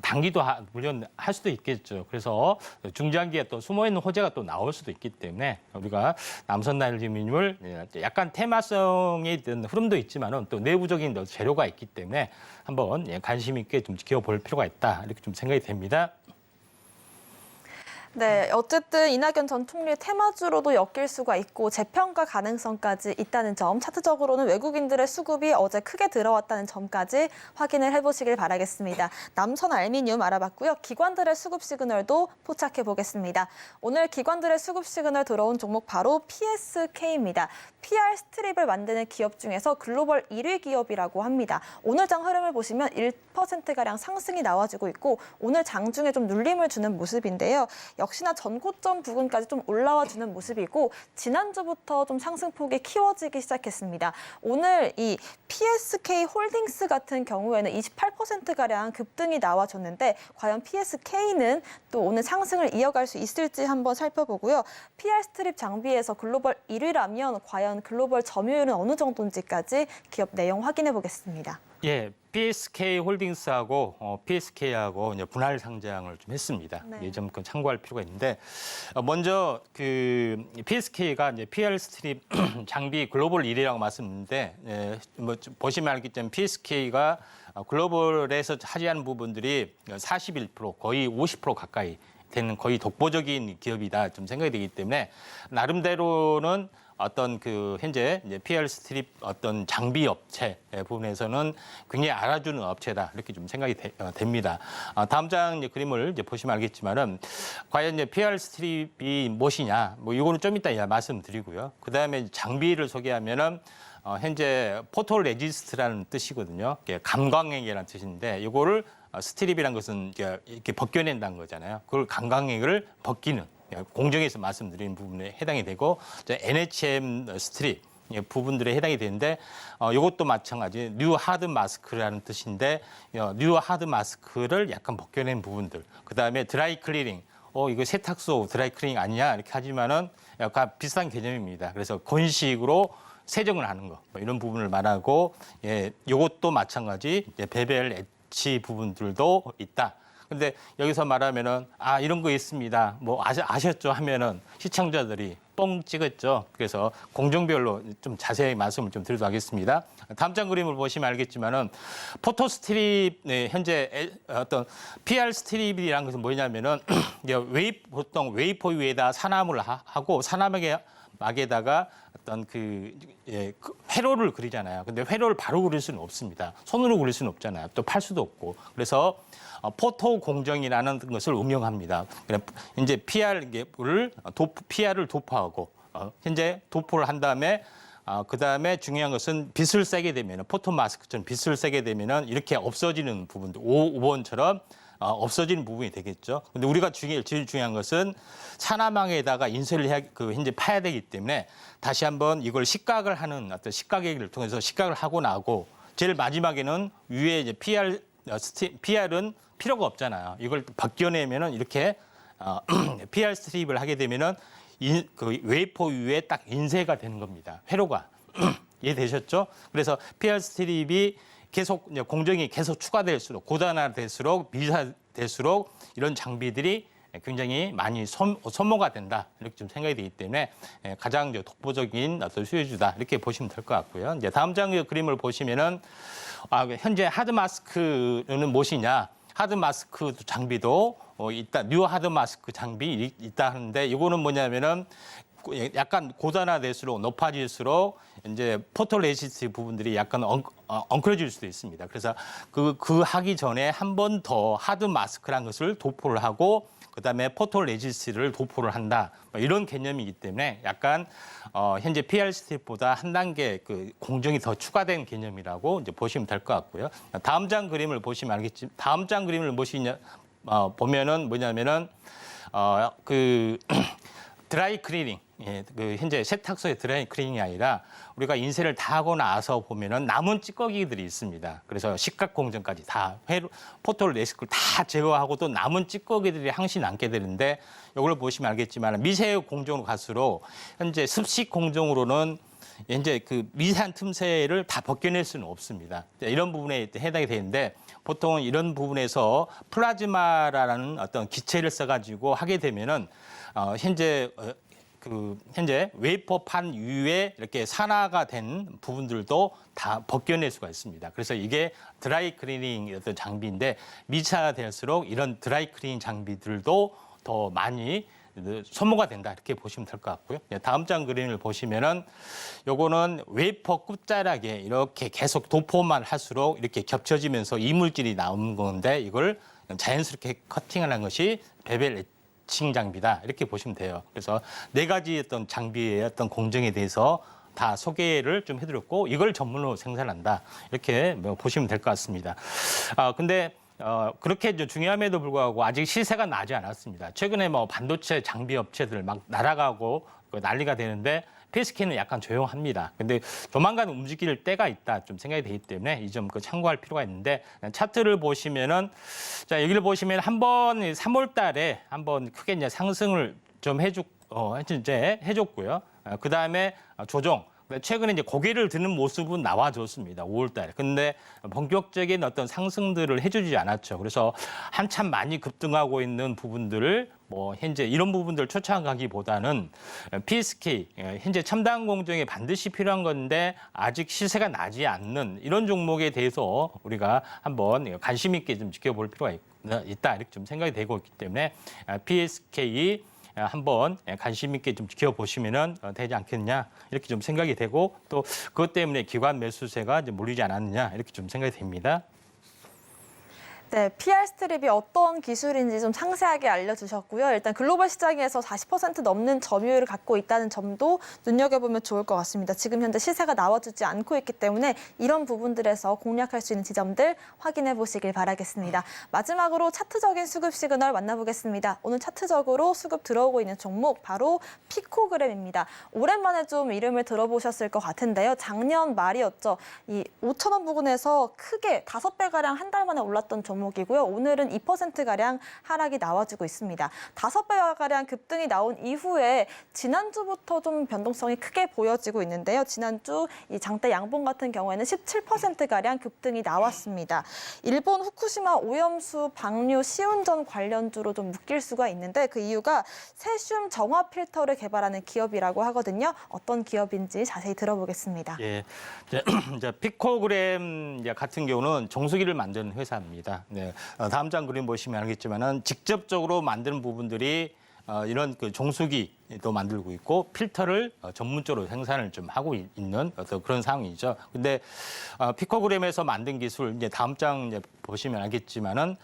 단기도 물론 할 수도 있겠죠. 그래서 중장기에 또 숨어있는 호재가 또 나올 수도 있기 때문에 우리가 남선 알루미늄을 약간 테마성에 있는 흐름도 있지만은 또 내부적인 재료가 있기 때문에 한번 관심 있게 좀 지켜볼 필요가 있다 이렇게 좀 생각이 됩니다. 네, 어쨌든 이낙연 전 총리의 테마주로도 엮일 수가 있고 재평가 가능성까지 있다는 점, 차트적으로는 외국인들의 수급이 어제 크게 들어왔다는 점까지 확인을 해보시길 바라겠습니다. 남선 알루미늄 알아봤고요. 기관들의 수급 시그널도 포착해 보겠습니다. 오늘 기관들의 수급 시그널 들어온 종목 바로 PSK입니다. PR 스트립을 만드는 기업 중에서 글로벌 1위 기업이라고 합니다. 오늘 장 흐름을 보시면 1%가량 상승이 나와주고 있고 오늘 장중에 좀 눌림을 주는 모습인데요. 역시나 전고점 부근까지 좀 올라와 주는 모습이고 지난주부터 좀 상승폭이 키워지기 시작했습니다. 오늘 이 PSK 홀딩스 같은 경우에는 28%가량 급등이 나와줬는데 과연 PSK는 또 오늘 상승을 이어갈 수 있을지 한번 살펴보고요. PR 스트립 장비에서 글로벌 1위라면 과연 글로벌 점유율은 어느 정도인지까지 기업 내용 확인해 보겠습니다. 예, PSK 홀딩스하고 PSK하고 이제 분할 상장을 좀 했습니다. 네. 이 점 참고할 필요가 있는데 먼저 그 PSK가 이제 PR 스트립 장비 글로벌 1위라고 말씀드렸는데 뭐 보시면 알겠지만 PSK가 글로벌에서 차지하는 부분들이 41% 거의 50% 가까이 되는 거의 독보적인 기업이다 좀 생각이 되기 때문에 나름대로는 어떤 그 현재 이제 PR 스트립 어떤 장비 업체 부분에서는 굉장히 알아주는 업체다 이렇게 좀 생각이 됩니다. 다음 장 이제 그림을 이제 보시면 알겠지만은 과연 이제 PR 스트립이 무엇이냐 뭐 이거는 좀 이따 말씀드리고요. 그 다음에 장비를 소개하면은 현재 포토 레지스트라는 뜻이거든요. 감광액이라는 뜻인데 이거를 스트립이라는 것은 이렇게 벗겨낸다는 거잖아요. 그걸 감광액을 벗기는. 공정에서 말씀드린 부분에 해당이 되고 NHM 스트립 부분들에 해당이 되는데 이것도 마찬가지 뉴 하드 마스크라는 뜻인데 뉴 하드 마스크를 약간 벗겨낸 부분들 그다음에 드라이 클리닝 이거 세탁소 드라이 클리닝 아니냐 이렇게 하지만은 약간 비슷한 개념입니다. 그래서 건식으로 세정을 하는 거 이런 부분을 말하고 이것도 마찬가지 베벨 엣지 부분들도 있다. 근데 여기서 말하면은 이런 거 있습니다. 뭐 아셨죠 하면은 시청자들이 뻥 찍었죠. 그래서 공정별로 좀 자세히 말씀을 좀 드리도록 하겠습니다. 다음 장 그림을 보시면 알겠지만은 포토 스트립 현재 어떤 PR 스트립이라는 것은 뭐냐면은 보통 웨이퍼 위에다 산화물을 하고 산화막에다가 어떤 그 회로를 그리잖아요. 근데 회로를 바로 그릴 수는 없습니다. 손으로 그릴 수는 없잖아요. 또 팔 수도 없고. 그래서 포토 공정이라는 것을 운영합니다. 이제 PR을 도포하고 현재 도포를 한 다음에 그 다음에 중요한 것은 빛을 쐬게 되면 포토 마스크처럼 빛을 쐬게 되면은 이렇게 없어지는 부분들 5번처럼 없어지는 부분이 되겠죠. 근데 우리가 제일 중요한 것은 산화망에다가 인쇄를 현재 파야 되기 때문에 다시 한번 이걸 식각을 하는 어떤 식각액을 통해서 식각을 하고 나고 제일 마지막에는 위에 이제 PR은 필요가 없잖아요. 이걸 벗겨내면은 이렇게 PR 스트립을 하게 되면은 그 웨이퍼 위에 딱 인쇄가 되는 겁니다. 회로가 이해되셨죠? 그래서 PR 스트립이 계속 공정이 계속 추가될수록 고단화될수록 될수록 이런 장비들이 굉장히 많이 소모가 된다 이렇게 좀 생각이 되기 때문에 가장 독보적인 어떤 수혜주다 이렇게 보시면 될 것 같고요. 이제 다음 장 그림을 보시면은 현재 하드 마스크는 무엇이냐? 하드 마스크 장비도 있다. 뉴 하드 마스크 장비 있다 하는데 이거는 뭐냐면은 약간 고단화될수록 높아질수록 이제 포토레지스트 부분들이 약간 엉클어질 수도 있습니다. 그래서 그 하기 전에 한 번 더 하드 마스크란 것을 도포를 하고 그다음에 포토레지스트를 도포를 한다. 이런 개념이기 때문에 약간 현재 PR 스텝보다 한 단계 그 공정이 더 추가된 개념이라고 이제 보시면 될 것 같고요. 다음 장 그림을 보시면 알겠지만 다음 장 그림을 보면은 뭐냐면은 그 드라이 클리닝, 그 현재 세탁소의 드라이 클리닝이 아니라 우리가 인쇄를 다 하고 나서 보면은 남은 찌꺼기들이 있습니다. 그래서 식각 공정까지 다 포토레지스트를 다 제거하고 또 남은 찌꺼기들이 항시 남게 되는데 이걸 보시면 알겠지만 미세 공정으로 갈수록 현재 습식 공정으로는 이제 그 미세한 틈새를 다 벗겨낼 수는 없습니다. 이런 부분에 해당이 되는데 보통 이런 부분에서 플라즈마라는 어떤 기체를 써가지고 하게 되면은 현재 웨이퍼판 위에 이렇게 산화가 된 부분들도 다 벗겨낼 수가 있습니다. 그래서 이게 드라이 클리닝 어떤 장비인데 미차될수록 이런 드라이 클리닝 장비들도 더 많이 소모가 된다 이렇게 보시면 될 것 같고요. 다음 장 그림을 보시면은 요거는 웨이퍼 끝자락에 이렇게 계속 도포만 할수록 이렇게 겹쳐지면서 이물질이 나오는 건데 이걸 자연스럽게 커팅을 한 것이 베벨 칭 장비다 이렇게 보시면 돼요. 그래서 네 가지 어떤 장비의 어떤 공정에 대해서 다 소개를 좀 해드렸고 이걸 전문으로 생산한다 이렇게 보시면 될 것 같습니다. 근데 그렇게 중요함에도 불구하고 아직 시세가 나지 않았습니다. 최근에 반도체 장비 업체들 막 날아가고 난리가 되는데 PSK는 약간 조용합니다. 근데 조만간 움직일 때가 있다 좀 생각이 되기 때문에 이 점 참고할 필요가 있는데 차트를 보시면은 자 여기를 보시면 한번 3월 달에 한번 크게 이제 상승을 좀 해줬고요. 그 다음에 조정. 최근에 이제 고개를 드는 모습은 나와줬습니다. 5월 달에. 근데 본격적인 어떤 상승들을 해주지 않았죠. 그래서 한참 많이 급등하고 있는 부분들을 현재 이런 부분들을 쫓아가기보다는 PSK, 현재 첨단 공정에 반드시 필요한 건데 아직 시세가 나지 않는 이런 종목에 대해서 우리가 한번 관심 있게 좀 지켜볼 필요가 있다. 이렇게 좀 생각이 되고 있기 때문에 PSK 한번 관심 있게 좀 지켜보시면 되지 않겠냐 이렇게 좀 생각이 되고 또 그것 때문에 기관 매수세가 이제 몰리지 않았느냐 이렇게 좀 생각이 됩니다. 네, PR 스트립이 어떤 기술인지 좀 상세하게 알려주셨고요. 일단 글로벌 시장에서 40% 넘는 점유율을 갖고 있다는 점도 눈여겨보면 좋을 것 같습니다. 지금 현재 시세가 나와주지 않고 있기 때문에 이런 부분들에서 공략할 수 있는 지점들 확인해 보시길 바라겠습니다. 마지막으로 차트적인 수급 시그널 만나보겠습니다. 오늘 차트적으로 수급 들어오고 있는 종목 바로 피코그램입니다. 오랜만에 좀 이름을 들어보셨을 것 같은데요. 작년 말이었죠. 이 5,000원 부근에서 크게 5배가량 한 달 만에 올랐던 종목이고요. 오늘은 2%가량 하락이 나와주고 있습니다. 5배가량 급등이 나온 이후에 지난주부터 좀 변동성이 크게 보여지고 있는데요. 지난주 이 장대 양봉 같은 경우에는 17%가량 급등이 나왔습니다. 일본 후쿠시마 오염수 방류 시운전 관련주로 좀 묶일 수가 있는데 그 이유가 세슘 정화 필터를 개발하는 기업이라고 하거든요. 어떤 기업인지 자세히 들어보겠습니다. 예, 이제 피코그램 같은 경우는 정수기를 만드는 회사입니다. 네, 다음 장 그림 보시면 알겠지만은 직접적으로 만드는 부분들이 이런 그 정수기도 만들고 있고 필터를 전문적으로 생산을 좀 하고 있는 어떤 그런 상황이죠. 근데 피코그램에서 만든 기술 이제 다음 장 이제 보시면 알겠지만은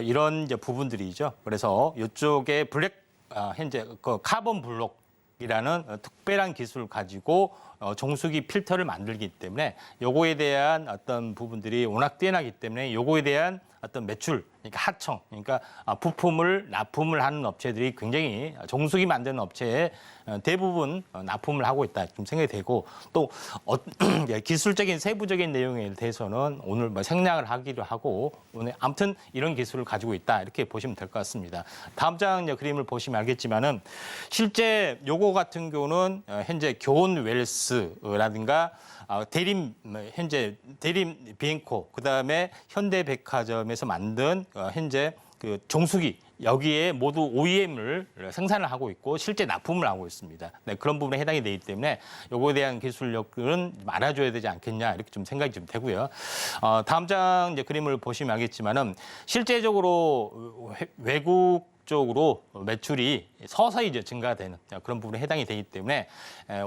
이런 이제 부분들이죠. 그래서 이쪽에 현재 그 카본 블록이라는 특별한 기술을 가지고 정수기 필터를 만들기 때문에 요거에 대한 어떤 부분들이 워낙 뛰어나기 때문에 요거에 대한 어떤 매출, 그러니까 하청, 그러니까 부품을 납품을 하는 업체들이 굉장히 정수기 만드는 업체에 대부분 납품을 하고 있다 좀 생각이 되고 또 기술적인 세부적인 내용에 대해서는 오늘 생략을 하기도 하고 오늘 아무튼 이런 기술을 가지고 있다 이렇게 보시면 될 것 같습니다. 다음 장 그림을 보시면 알겠지만은 실제 요거 같은 경우는 현재 교원 웰스라든가 현재 대림 비엔코 그다음에 현대백화점에서 만든 현재 그 정수기 여기에 모두 OEM을 생산을 하고 있고 실제 납품을 하고 있습니다. 네, 그런 부분에 해당이 되기 때문에 요거에 대한 기술력은 많아져야 되지 않겠냐 이렇게 좀 생각이 좀 되고요. 다음 장 이제 그림을 보시면 알겠지만은 실제적으로 외국 쪽으로 매출이 서서히 이제 증가되는 그런 부분에 해당이 되기 때문에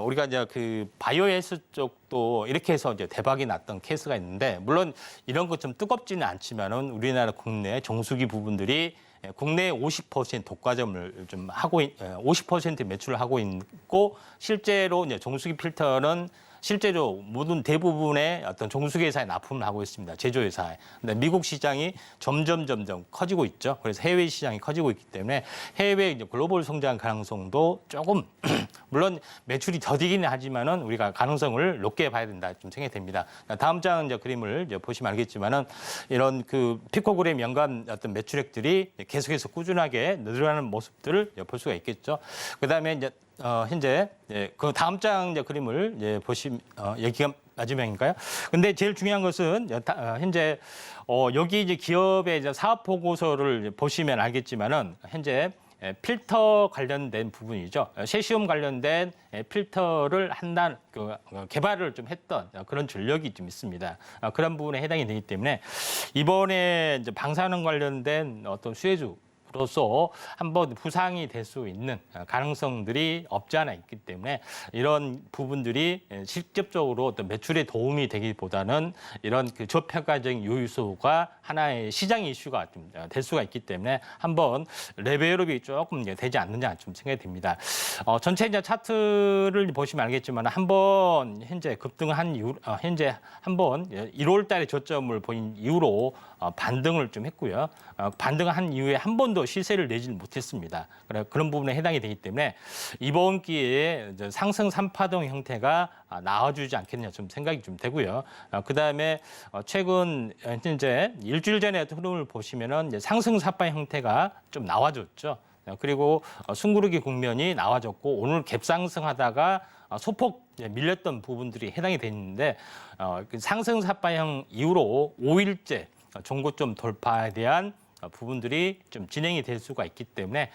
우리가 이제 그 바이오헬스 쪽도 이렇게 해서 이제 대박이 났던 케이스가 있는데 물론 이런 것 좀 뜨겁지는 않지만은 우리나라 국내 정수기 부분들이 국내 50% 독과점을 좀 하고 50% 매출을 하고 있고 실제로 이제 정수기 필터는 실제로 모든 대부분의 어떤 정수기 회사에 납품을 하고 있습니다. 제조회사에. 근데 미국 시장이 점점 커지고 있죠. 그래서 해외 시장이 커지고 있기 때문에 해외 이제 글로벌 성장 가능성도 조금 물론 매출이 더디기는 하지만은 우리가 가능성을 높게 봐야 된다 좀 생각이 됩니다. 다음 장 이제 그림을 이제 보시면 알겠지만은 이런 그 피코그램 연간 어떤 매출액들이 계속해서 꾸준하게 늘어나는 모습들을 볼 수가 있겠죠. 그다음에 이제 현재 그 다음 장 이제 그림을 이제 보시면 여기가 마지막인가요? 근데 제일 중요한 것은 현재 여기 이제 기업의 이제 사업 보고서를 보시면 알겠지만은 현재 필터 관련된 부분이죠. 세시움 관련된 필터를 개발을 좀 했던 그런 전력이 좀 있습니다. 그런 부분에 해당이 되기 때문에 이번에 이제 방사능 관련된 어떤 수혜주 로서 한번 부상이 될 수 있는 가능성들이 없지 않아 있기 때문에 이런 부분들이 직접적으로 어떤 매출에 도움이 되기보다는 이런 그 저평가적인 요소가 하나의 시장 이슈가 될 수가 있기 때문에 한번 레벨업이 조금 되지 않느냐 좀 생각이 듭니다. 전체 이제 차트를 보시면 알겠지만 한번 현재 급등한 이후 현재 한번 1월 달에 저점을 보인 이후로 반등을 좀 했고요. 반등한 이후에 한 번도 시세를 내지는 못했습니다. 그런 부분에 해당이 되기 때문에 이번 기회에 상승 3파동 형태가 나와주지 않겠느냐 좀 생각이 좀 되고요. 그다음에 최근 현재 일주일 전에 흐름을 보시면은 이제 상승 4파 형태가 좀 나와줬죠. 그리고 숨구르기 국면이 나와졌고 오늘 갭상승하다가 소폭 밀렸던 부분들이 해당이 되는데 상승 4파형 이후로 5일째 종고점 돌파에 대한 부분들이 좀 진행이 될 수가 있기 때문에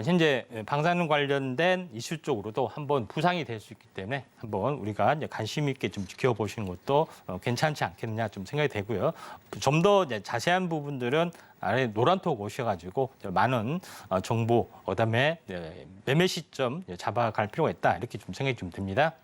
현재 방사능 관련된 이슈 쪽으로도 한번 부상이 될 수 있기 때문에 한번 우리가 이제 관심 있게 좀 지켜보시는 것도 괜찮지 않겠느냐 좀 생각이 되고요. 좀 더 자세한 부분들은 아래 노란톡 오셔가지고 많은 정보, 그다음에 매매 시점 잡아갈 필요가 있다 이렇게 좀 생각이 좀 듭니다.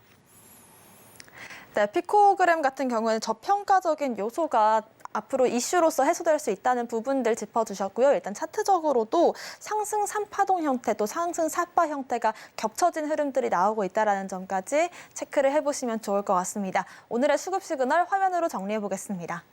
네, 피코그램 같은 경우에는 저평가적인 요소가 앞으로 이슈로서 해소될 수 있다는 부분들 짚어주셨고요. 일단 차트적으로도 상승 3파동 형태 또 상승 4파 형태가 겹쳐진 흐름들이 나오고 있다는 점까지 체크를 해보시면 좋을 것 같습니다. 오늘의 수급 시그널 화면으로 정리해 보겠습니다.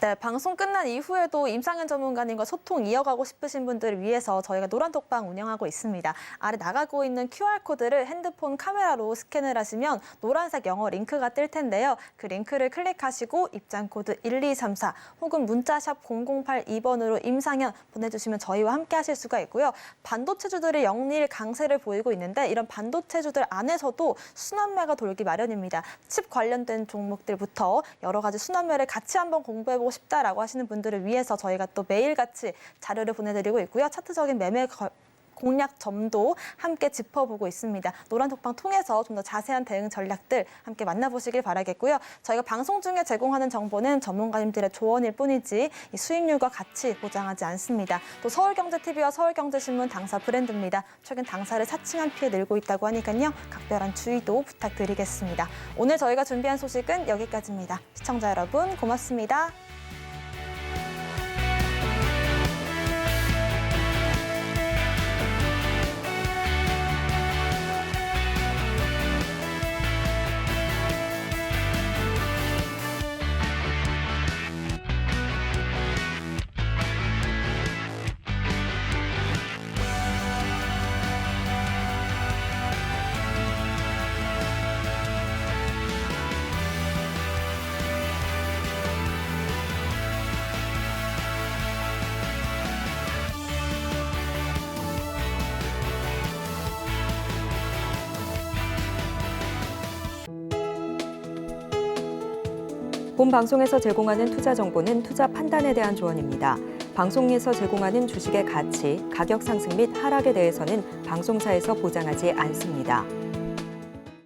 네, 방송 끝난 이후에도 임상현 전문가님과 소통 이어가고 싶으신 분들을 위해서 저희가 노란톡방 운영하고 있습니다. 아래 나가고 있는 QR코드를 핸드폰 카메라로 스캔을 하시면 노란색 영어 링크가 뜰 텐데요. 그 링크를 클릭하시고 입장코드 1234 혹은 문자샵 0082번으로 임상현 보내주시면 저희와 함께 하실 수가 있고요. 반도체주들이 영리일 강세를 보이고 있는데 이런 반도체주들 안에서도 순환매가 돌기 마련입니다. 칩 관련된 종목들부터 여러 가지 순환매를 같이 한번 공부해보고 싶다라고 하시는 분들을 위해서 저희가 또 매일같이 자료를 보내드리고 있고요. 차트적인 매매 공략점도 함께 짚어보고 있습니다. 노란톡방 통해서 좀 더 자세한 대응 전략들 함께 만나보시길 바라겠고요. 저희가 방송 중에 제공하는 정보는 전문가님들의 조언일 뿐이지 이 수익률과 같이 보장하지 않습니다. 또 서울경제TV와 서울경제신문 당사 브랜드입니다. 최근 당사를 사칭한 피해 늘고 있다고 하니까요. 각별한 주의도 부탁드리겠습니다. 오늘 저희가 준비한 소식은 여기까지입니다. 시청자 여러분 고맙습니다. 본 방송에서 제공하는 투자 정보는 투자 판단에 대한 조언입니다. 방송에서 제공하는 주식의 가치, 가격 상승 및 하락에 대해서는 방송사에서 보장하지 않습니다.